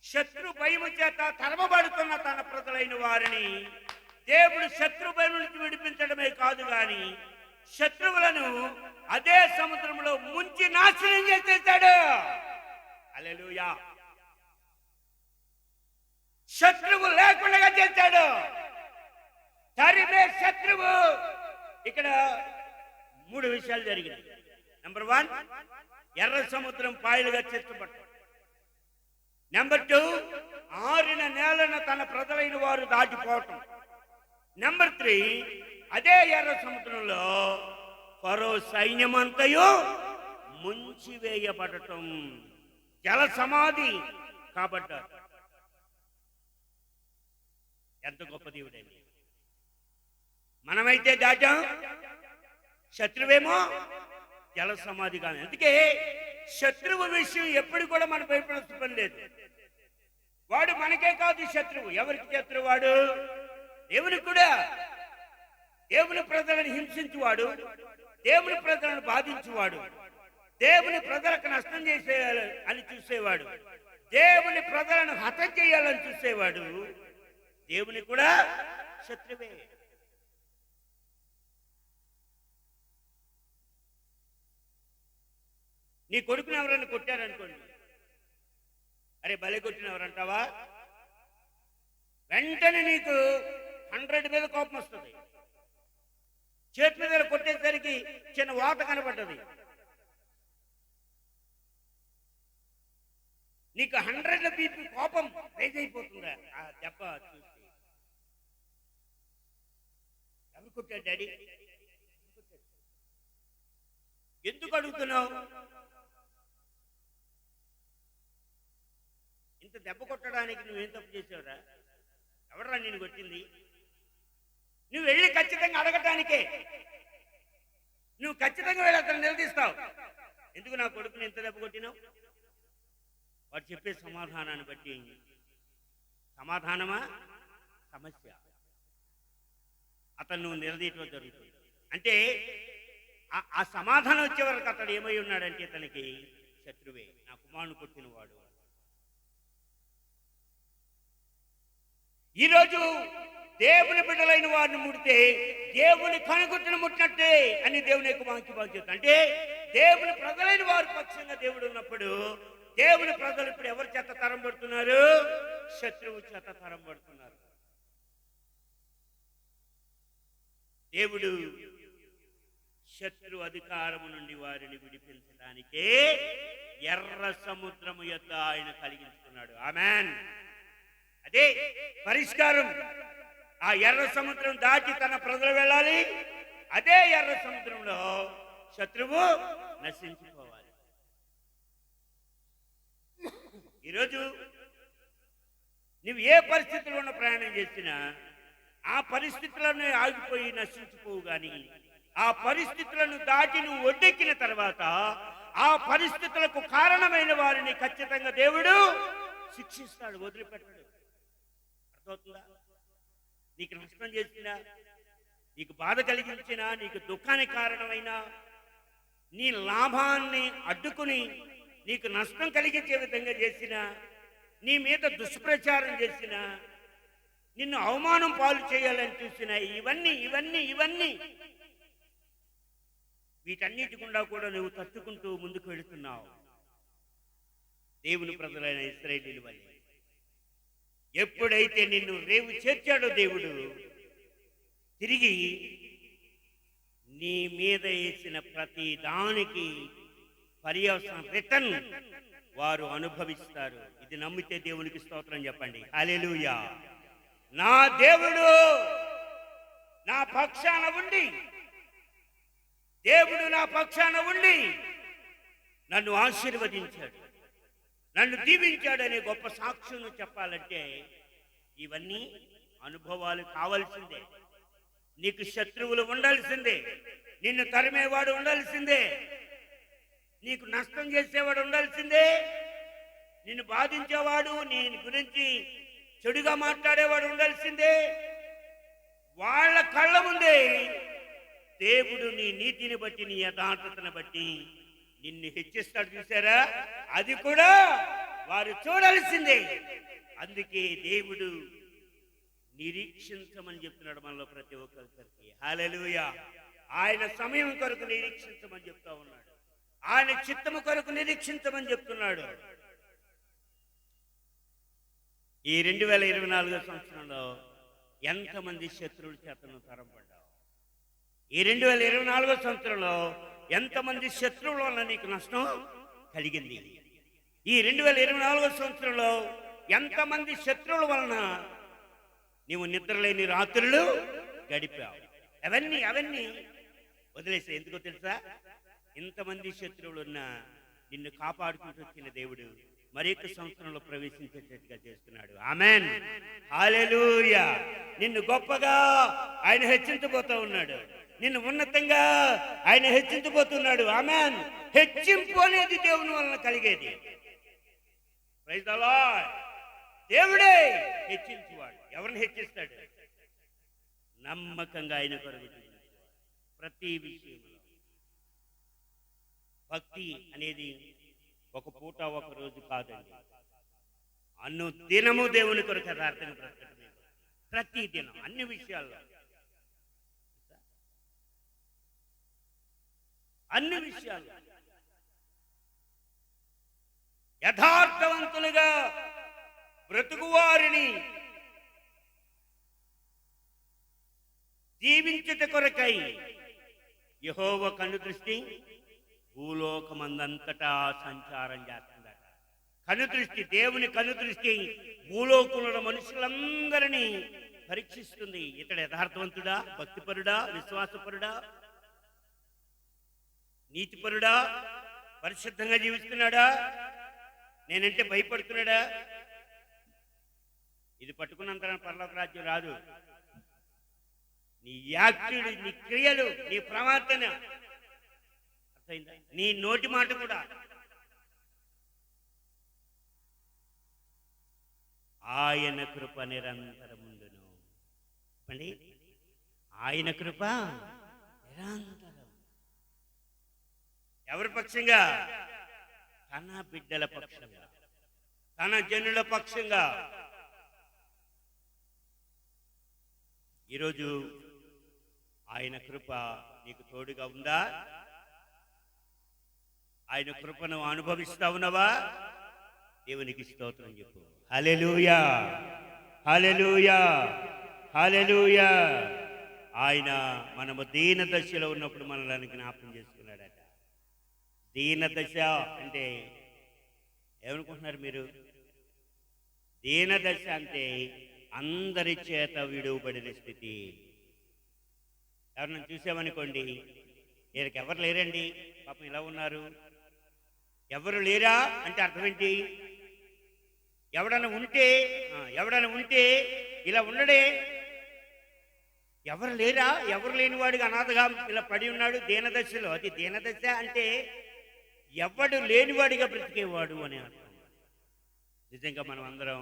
శత్రు భయము చేత తరమబడుతున్న తన ప్రజలైన వారిని దేవుడు శత్రు భయం నుంచి విడిపించడమే కాదు, గాని శత్రువులను అదే సముద్రంలో ముంచి నాశనం చేసేశాడు. హల్లెలూయా. శత్రువు లేకుండా చేశాడు. తరిమే శత్రువు. ఇక్కడ 3 విషయాలు జరిగినాయి. నెంబర్ 1, ఎర్ర సముద్రం పాయలుగా చేర్చబడ్డాడు. నెంబర్ 2, ఆరిన నేలను తన ప్రజలైన వారు దాటిపోవటం. నెంబర్ 3, అదే ఎర్ర సముద్రంలో ఫరో సైన్యమంతయు ముంచివేయబడటం, జల సమాధి కాబట్టారు. ఎంత గొప్ప దేవుడండి. మనమైతే దాటాం, శత్రువేమో జల సమాధి కాదు. అందుకే శత్రువు విషయం ఎప్పుడు కూడా మనం భయపడాల్సిన పని లేదు. వాడు మనకే కాదు శత్రువు. ఎవరికి శత్రువు? వాడు దేవునికి కూడా. దేవుని ప్రజలను హింసించువాడు, దేవుని ప్రజలను బాధించువాడు, దేవుని ప్రజలకు నష్టం చేసేయాలని చూసేవాడు, దేవుని ప్రజలను హతం చేయాలని చూసేవాడు దేవుని కూడా శత్రువే. నీ కొడుకుని ఎవరైనా కొట్టారనుకోండి, అరే బలి కొట్టిన ఎవరంటావా? వెంటనే నీకు 100 మీద కోపం వస్తుంది. చేతి మీద కొట్టేసరికి చిన్న వాత కనబడ్డది, నీకు 100 బీపీ కోపం రైజ్ అయిపోతుందా ఆ దెబ్బ చూసి? ఎవరు కొట్టాడు డాడీ? ఎందుకు అడుగుతున్నావు? ఇంత దెబ్బ కొట్టడానికి నువ్వేం తప్పు చేసావురా? ఎవడరా నేను కొట్టింది? నువ్వు వెళ్ళి ఖచ్చితంగా అడగటానికే. నువ్వు ఖచ్చితంగా వెళ్ళి అతను నిలదీస్తావు. ఎందుకు నా కొడుకుని ఇంత దెబ్బ కొట్టినావు? వాడు చెప్పే సమాధానాన్ని బట్టి సమాధానమా సమస్య, అతను నువ్వు నిలదీయటం జరుగుతుంది. అంటే ఆ సమాధానం వచ్చే వరకు అతడు ఏమై ఉన్నాడంటే తనకి శత్రువే, నా కుమారుని కొట్టిన వాడు. ఈరోజు దేవుని బిడ్డలైన వారిని ముడితే దేవుని కనుగుట్టును ముట్టినట్టే అని దేవుని యొక్క వాక్యం చెప్తాడు. అంటే దేవుని ప్రజలైన వారి పక్షంగా దేవుడు ఉన్నప్పుడు దేవుని ప్రజలు ఇప్పుడు ఎవరి చేత తరం పడుతున్నారు? శత్రువు చేత తరం పడుతున్నారు. దేవుడు శత్రు అధికారము నుండి వారిని విడిపించడానికే ఎర్ర సముద్రము యొద్ద ఆయన కలిగించుకున్నాడు. ఆమేన్. అదే పరిష్కారం. ఆ ఎర్ర సముద్రం దాటి తన ప్రజలు వెళ్ళాలి. అదే ఎర్ర సముద్రంలో శత్రువు నశించిపోవాలి. ఈరోజు నువ్వు ఏ పరిస్థితుల్లో ఉన్న ప్రయాణం చేసినా ఆ పరిస్థితులను ఆగిపోయి నశించిపోవు, గాని ఆ పరిస్థితులను దాటి నువ్వు ఒడ్డెక్కిన తర్వాత ఆ పరిస్థితులకు కారణమైన వారిని ఖచ్చితంగా దేవుడు శిక్షిస్తాడు, వదిలిపెట్టాడు. అర్థమవుతుందా? నీకు నష్టం చేసినా, నీకు బాధ కలిగించినా, నీకు దుఃఖానికి కారణమైనా, నీ లాభాన్ని అడ్డుకుని నీకు నష్టం కలిగించే విధంగా చేసినా, నీ మీద దుష్ప్రచారం చేసినా, నిన్ను అవమానం పాలు చేయాలని చూసినా, ఇవన్నీ వీటన్నిటి గుండా కూడా నువ్వు తట్టుకుంటూ ముందుకు వెళుతున్నావు. దేవుని ప్రజలైన ఇశ్రాయేలీయుల వలె ఎప్పుడైతే నిన్ను రేవు చేర్చాడో దేవుడు, తిరిగి నీ మీద వేసిన ప్రతి దానికి పర్యవసానం రిటర్న్ వారు అనుభవిస్తారు. ఇది నమ్మితే దేవునికి స్తోత్రం చెప్పండి. హల్లెలూయా. నా దేవుడు నా పక్షాన ఉండి, దేవుడు నా పక్షాన ఉండి నన్ను ఆశీర్వదించాడు, నన్ను దీవించాడు అనే గొప్ప సాక్ష్యం చెప్పాలంటే ఇవన్నీ అనుభవాలు కావాల్సిందే. నీకు శత్రువులు ఉండాల్సిందే, నిన్ను తరిమేవాడు ఉండాల్సిందే, నీకు నష్టం చేసేవాడు ఉండాల్సిందే, నిన్ను బాధించేవాడు, నీ గురించి చెడుగా మాట్లాడేవాడు ఉండాల్సిందే. వాళ్ళ కళ్ళ ముందే దేవుడు నీ నీతిని బట్టి, నీ యథార్థతను బట్టి నిన్ను హెచ్చిస్తాడు. చూసారా? అది కూడా వారు చూడాల్సిందే. అందుకే దేవుడు నిరీక్షించమని చెప్తున్నాడు మనలో ప్రతి ఒక్కరికి. హల్లెలూయా. ఆయన సమయం కొరకు నిరీక్షించమని చెప్తా ఉన్నాడు. ఆయన చిత్తము కొరకు నిరీక్షించమని చెప్తున్నాడు. ఈ 2024 సంవత్సరంలో ఎంతమంది శత్రువుల చేతను తరంపడ్డావు? ఈ 2024 సంవత్సరంలో ఎంతమంది శత్రువుల వల్ల నీకు నష్టం కలిగింది? ఈ 2024 సంవత్సరంలో ఎంతమంది శత్రువుల వలన నీవు నిద్రలేని రాత్రులు గడిపావు? అవన్నీ వదిలేసే. ఎందుకో తెలుసా? ఇంతమంది శత్రువులు ఉన్నా నిన్ను కాపాడుకుంటూ వచ్చిన దేవుడు మరొక సంవత్సరంలో ప్రవేశించేటట్టుగా చేస్తున్నాడు. ఆమెన్. హల్లెలూయా. నిన్ను గొప్పగా ఆయన హెచ్చించబోతూ ఉన్నాడు. నిన్ను ఉన్నతంగా ఆయన హెచ్చించబోతున్నాడు. ఆమెన్. హెచ్చింపు అనేది దేవుని వలన కలిగేది. Praise the lord. దేవుడే హెచ్చించువాడు. ఎవరిని హెచ్చిస్తాడు? నమ్మకంగా ఆయన కొరకు ప్రతి విషయంలో. భక్తి అనేది ఒక పూట ఒక రోజు కాదండి. అన్ను దినము దేవుని కొరకు యథార్థంగా బ్రతకడమే. ప్రతి దినం అన్ని విషయాల్లో, అన్ని విషయాల్లో యథార్థవంతులుగా బ్రతుకువారిని జీవించుట కొరకై యెహోవా కన్ను దృష్టి భూలోకమందంతటా సంచారం చేస్తుందట. కను దృష్టి, దేవుని కను దృష్టి భూలోకంలో మనుషులందరినీ పరీక్షిస్తుంది. ఇతడు యథార్థవంతుడా, భక్తిపరుడా, విశ్వాసపరుడా, నీతిపరుడా, పరిశుద్ధంగా జీవిస్తున్నాడా, నేనంటే భయపడుతున్నాడా? ఇది పట్టుకున్నంత పరలోక రాజ్యం రాదు. నీ యాక్చువల్, నీ క్రియలు, నీ ప్రవర్తన, నీ నోటి మాట కూడా. ఆయన కృప నిరంతరముండును. చెప్పండి, ఆయన కృప నిరంతరం. ఎవరి పక్షంగా? తన బిడ్డల పక్షంగా, తన జనుల పక్షంగా. ఈరోజు ఆయన కృప నీకు తోడుగా ఉందా? ఆయన కృపను అనుభవిస్తా ఉన్నావా? దేవునికి స్తోత్రం చెప్పు. హల్లెలూయా, హల్లెలూయా, హల్లెలూయా. ఆయన మనము దీన దశలో ఉన్నప్పుడు మనల్ని జ్ఞాపకం చేసుకున్నాడట. దీన దశ అంటే ఏమనుకుంటున్నారు మీరు? దీన దశ అంటే అందరి చేత విడువబడిన స్థితి. ఎవరిని చూసామనుకోండి, వీరికి ఎవరు లేరండి, పాపం ఇలా ఉన్నారు, ఎవరు లేరా అంటే అర్థం ఏంటి? ఎవడన్నా ఉంటే ఇలా ఉండడే. ఎవరు లేరా? ఎవరు లేనివాడిగా అనాథగా ఇలా పడి ఉన్నాడు దీనదశలో. అది దీనదశ అంటే ఎవడు లేనివాడిగా బ్రతికేవాడు అని అర్థం. నిజంగా మనం అందరం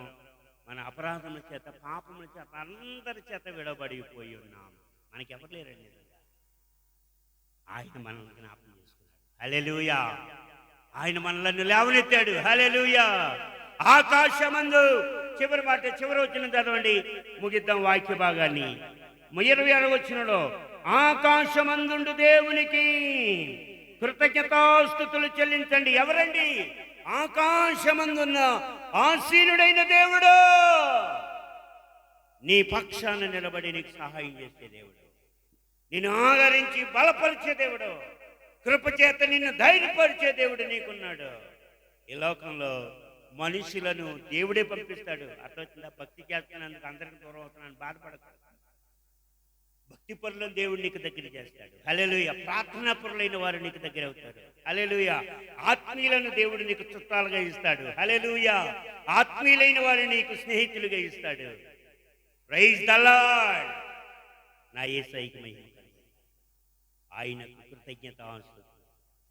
మన అపరాధముల చేత, పాపముల చేత, అందరి చేత విడబడిపోయి ఉన్నాం. మనకి ఎవరు లేరండి. ఆయన మనల్ని జ్ఞాపకం చేసుకున్నాడు. హల్లెలూయా. ఆయన మనల్ని లేవనెత్తాడు. హల్లెలూయా. ఆకాశమందు, చివరి మాట, చివరి వచ్చిన చదవండి, ముగిద్దాం వాక్య భాగాన్ని. 26వ వచనంలో, ఆకాశమందుండు దేవునికి కృతజ్ఞతాస్తుతులు చెల్లించండి. ఎవరండి? ఆకాశమందున్న ఆసీనుడైన దేవుడు, నీ పక్షాన నిలబడి నీకు సహాయం చేసే దేవుడు, నిన్ను ఆదరించి బలపరిచే దేవుడు, కృపచేత నిన్ను ధైర్యపరిచే దేవుడు నీకున్నాడు. ఈ లోకంలో మనుషులను దేవుడే పంపిస్తాడు. అట్లా వచ్చిందా? భక్తి చేస్తున్నందుకు అందరికి దూరం అవుతున్నాను బాధపడతాడు. భక్తి పరులను దేవుడు నీకు దగ్గర చేస్తాడు. హల్లెలూయా. ప్రార్థనా పరులైన వారు నీకు దగ్గర అవుతారు. హల్లెలూయా. ఆత్మీయులను దేవుడు నీకు చుట్టాలుగా ఇస్తాడు. హల్లెలూయా. ఆత్మీయులైన వారు నీకు స్నేహితులుగా ఇస్తాడు. Praise the lord. నా యేసయ్యకి మహిమ కలుగును. ఆయనకు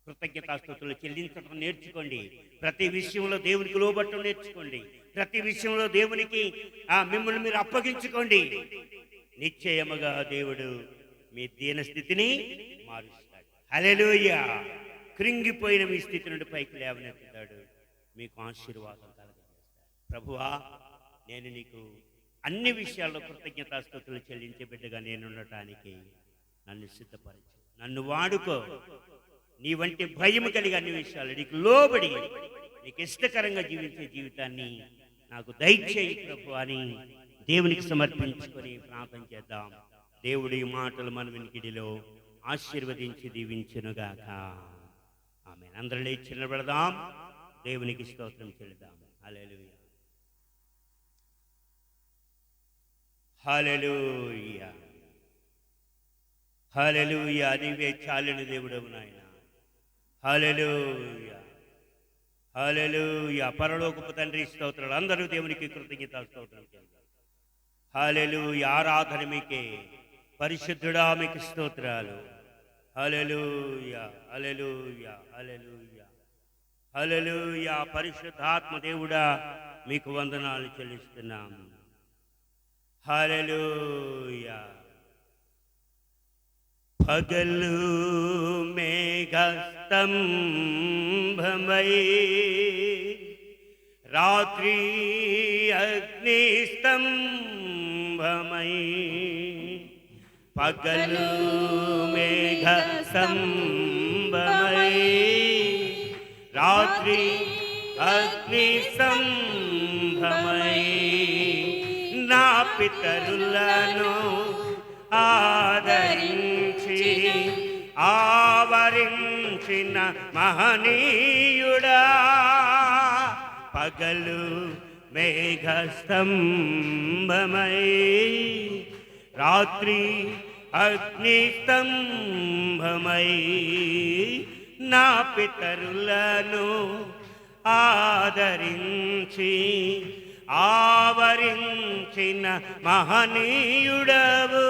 కృతజ్ఞతాస్తుతులు చెల్లించడం నేర్చుకోండి. ప్రతి విషయంలో దేవునికి లోబట్టం నేర్చుకోండి. ప్రతి విషయంలో దేవునికి మిమ్మల్ని మీరు అప్పగించుకోండి. నిశ్చయముగా దేవుడు మీ దీన స్థితిని మారుస్తాడు. హల్లెలూయా. కృంగిపోయిన మీ స్థితి నుండి పైకి లేవనెత్తుతాడు. మీకు ఆశీర్వాదం కలగజేస్తాడు. ప్రభువా, నేను నీకు అన్ని విషయాల్లో కృతజ్ఞతాస్తుతులు చెల్లించే బిడ్డగా నేను ఉండటానికి నన్ను సిద్ధపరచు, నన్ను వాడుకో. నీ వంటి భయం కలిగి అన్ని విషయాలు నీకు లోబడి నీకు ఇష్టకరంగా జీవించే జీవితాన్ని నాకు దయచేయి ప్రభు అని దేవునికి సమర్పించుకొని ప్రార్థన చేద్దాం. దేవుడి మాటలు మన వినికిడిలో ఆశీర్వదించి దీవించునుగాక. ఆమేన్. అందరూ లేచి నిలబడదాం. దేవునికి స్తోత్రం చెల్లిద్దాం. హల్లెలూయా, హల్లెలూయా, హల్లెలూయా. నీవే చాలిన దేవుడవు నాయన. హల్లెలూయా, హల్లెలూయా. పరలోకపు తండ్రి స్తోత్రాలు. అందరూ దేవునికి కృతజ్ఞతా స్తోత్రం చేద్దాం. హల్లెలూయా. ఆరాధన మీకే. పరిశుద్ధుడా మీకు స్తోత్రాలు. హల్లెలూయా, హల్లెలూయా, హల్లెలూయా, హల్లెలూయా. పరిశుద్ధాత్మ దేవుడా మీకు వందనాలు చెల్లిస్తున్నాం. హల్లెలూయా. పగలు మేఘస్తంభమై, రాత్రి అగ్నిస్తంభమై. పగలు మేఘస్తంభమై, రాత్రి అగ్నిస్తంభమై. నా పితరులను ఆదరించి ఆవరించిన మహనీయుడా, పగలు మేఘస్తంభమై, రాత్రి అగ్నిస్తంభమై. నా పితరులను ఆదరించి ఆవరించిన మహనీయుడవు,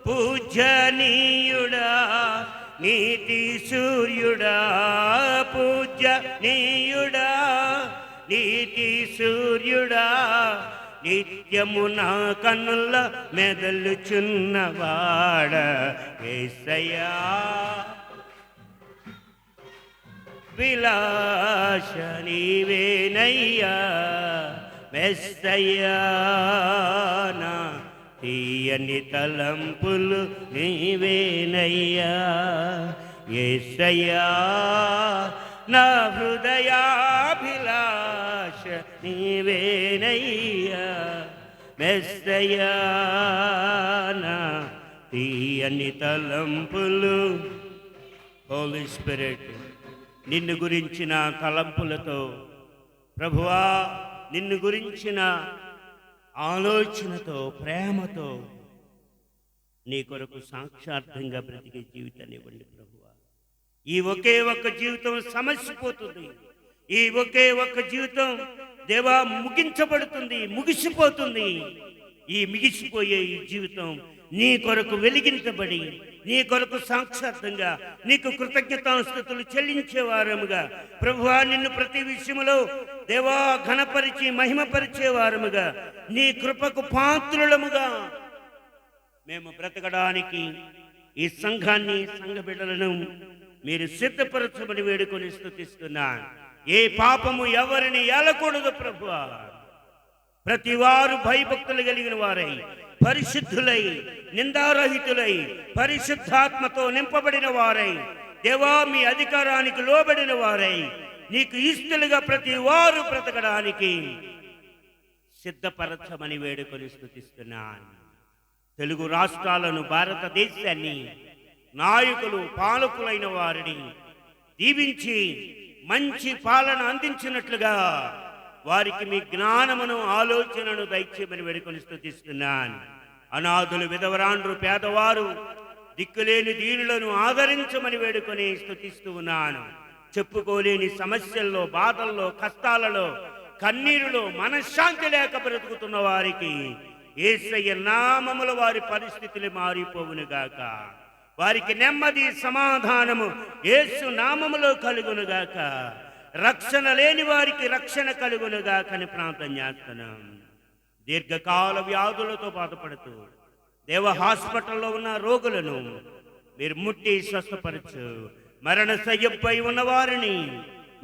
పూజ్యనీయుడా, నీతి సూర్యుడా, పూజ్యనీయుడా, నీతి సూర్యుడా, నిత్యము నా కన్నుల మెదలుచున్నవాడ యేసయ్యా. విలాస నీవేనయ్యా మెస్సయ్యా. నా తీయని తలంపులు నీవేనయ్యా యేసయ్యా. నా హృదయాభిలాష నీవేనయ్యా మెస్సయ్యా. నా తీయని తలంపులు. హోలీ స్పిరిట్, నిన్ను గురించిన తలంపులతో ప్రభువా, నిన్ను గురించిన ఆలోచనతో, ప్రేమతో నీ కొరకు సాక్షార్థంగా బ్రతికే జీవితాన్ని ఇవ్వండి ప్రభువా. ఈ ఒకే ఒక్క జీవితం సమసిపోతుంది. ఈ ఒకే ఒక్క జీవితం దేవా ముగించబడుతుంది, ముగిసిపోతుంది. ఈ మిగిసిపోయే ఈ జీవితం నీ కొరకు వెలిగించబడి నీ కొరకు సాక్షాత్తంగా నీకు కృతజ్ఞతాస్తుతులు చెల్లించేవారముగా ప్రభువా, నిన్ను ప్రతి విషయంలో దేవా ఘనపరిచి మహిమపరిచేవారముగా నీ కృపకు పాత్రులముగా మేము బ్రతకడానికి ఈ సంఘాన్ని, సంఘ బిడ్డలను మీరు సిద్ధపరచమని వేడుకొని స్తుతిస్తున్నాను. ఏ పాపము ఎవరిని ఏలకూడదు ప్రభువా. ప్రతి వారు భయభక్తులు కలిగిన వారై, పరిశుద్ధులై, నిందారహితులై, పరిశుద్ధాత్మతో నింపబడిన వారై, దేవా మీ అధికారానికి లోబడిన వారై, నీకు ఇష్టలుగా ప్రతి వారు బ్రతకడానికి సిద్ధపరచమని వేడుకొని స్తుతిస్తున్నాను. తెలుగు రాష్ట్రాలను, భారతదేశాన్ని, నాయకులు, పాలకులైన వారిని దీవించి మంచి పాలన అందించినట్లుగా వారికి మీ జ్ఞానమును, ఆలోచనను దయచేయమని వేడుకొని స్తుతిస్తున్నాను. అనాథులు, విధవరాండ్రు, పేదవారు, దిక్కులేని దీనులను ఆదరించమని వేడుకొని స్తుతిస్తూ ఉన్నాను. చెప్పుకోలేని సమస్యల్లో, బాధల్లో, కష్టాలలో, కన్నీరులో మనశ్శాంతి లేక బ్రతుకుతున్న వారికి యేసయ్య నామములో వారి పరిస్థితులు మారిపోవునుగాక. వారికి నెమ్మది సమాధానము యేసు నామములో కలుగునుగాక. రక్షణ లేని వారికి రక్షణ కలుగునుగాక అని ప్రార్థన చేస్తున్నాం. దీర్ఘకాల వ్యాధులతో బాధపడుతూ దేవ హాస్పిటల్లో ఉన్న రోగులను మీరు ముట్టి స్వస్థపరచు. మరణ శయ్యపై ఉన్న వారిని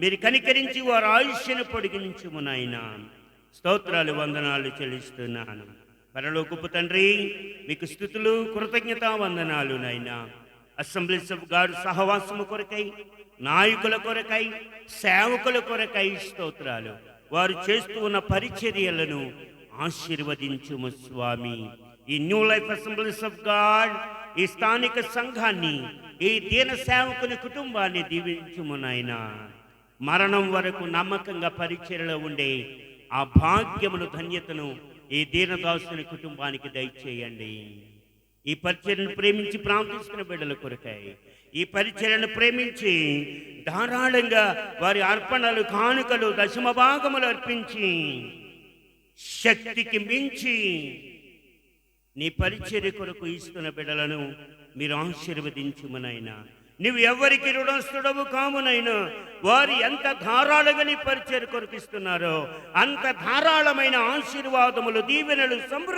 మీరు కనికరించి వారి ఆయుష్ను పొడిగించుము నాయనా. స్తోత్రాలు వందనాలు చెల్లిస్తున్నాను. పరలోకపు తండ్రి, మీకు స్తుతులు కృతజ్ఞతా వందనాలు నాయనా. అసెంబ్లీస్ ఆఫ్ గాడ్ సహవాసము కొరకై, నాయకుల కొరకై, సేవకుల కొరకై స్తోత్రాలు. వారు చేస్తూ ఉన్న పరిచర్యలను ఆశీర్వదించుము స్వామి. ఈ new life assemblies of God, ఈ స్థానిక సంఘాన్ని, ఈ దీన సేవకుని కుటుంబాన్ని దీవించుము నాయనా. మరణం వరకు నమ్మకంగా పరిచర్యలో ఉండే ఆ భాగ్యమును, ధన్యతను ఈ దీనదాసుని కుటుంబానికి దయచేయండి. ఈ పరిచర్యను ప్రేమించి ప్రార్థిస్తున్న బిడ్డల కొరకై, ఈ పరిచర్యను ప్రేమించి ధారాళంగా వారి అర్పణలు, కానుకలు, దశమ భాగములు అర్పించి శక్తికి మించి నీ పరిచర్య కొరకు ఇస్తున్న బిడ్డలను మీరు ఆశీర్వదించుమనైనా. నువ్వు ఎవరికి రుణస్తుడవు కామునైనా వారు ఎంత ధారాళంగా నీ పరిచర్య కొరకు ఇస్తున్నారో అంత ధారాళమైన ఆశీర్వాదములు, దీవెనలు, సమృద్ధి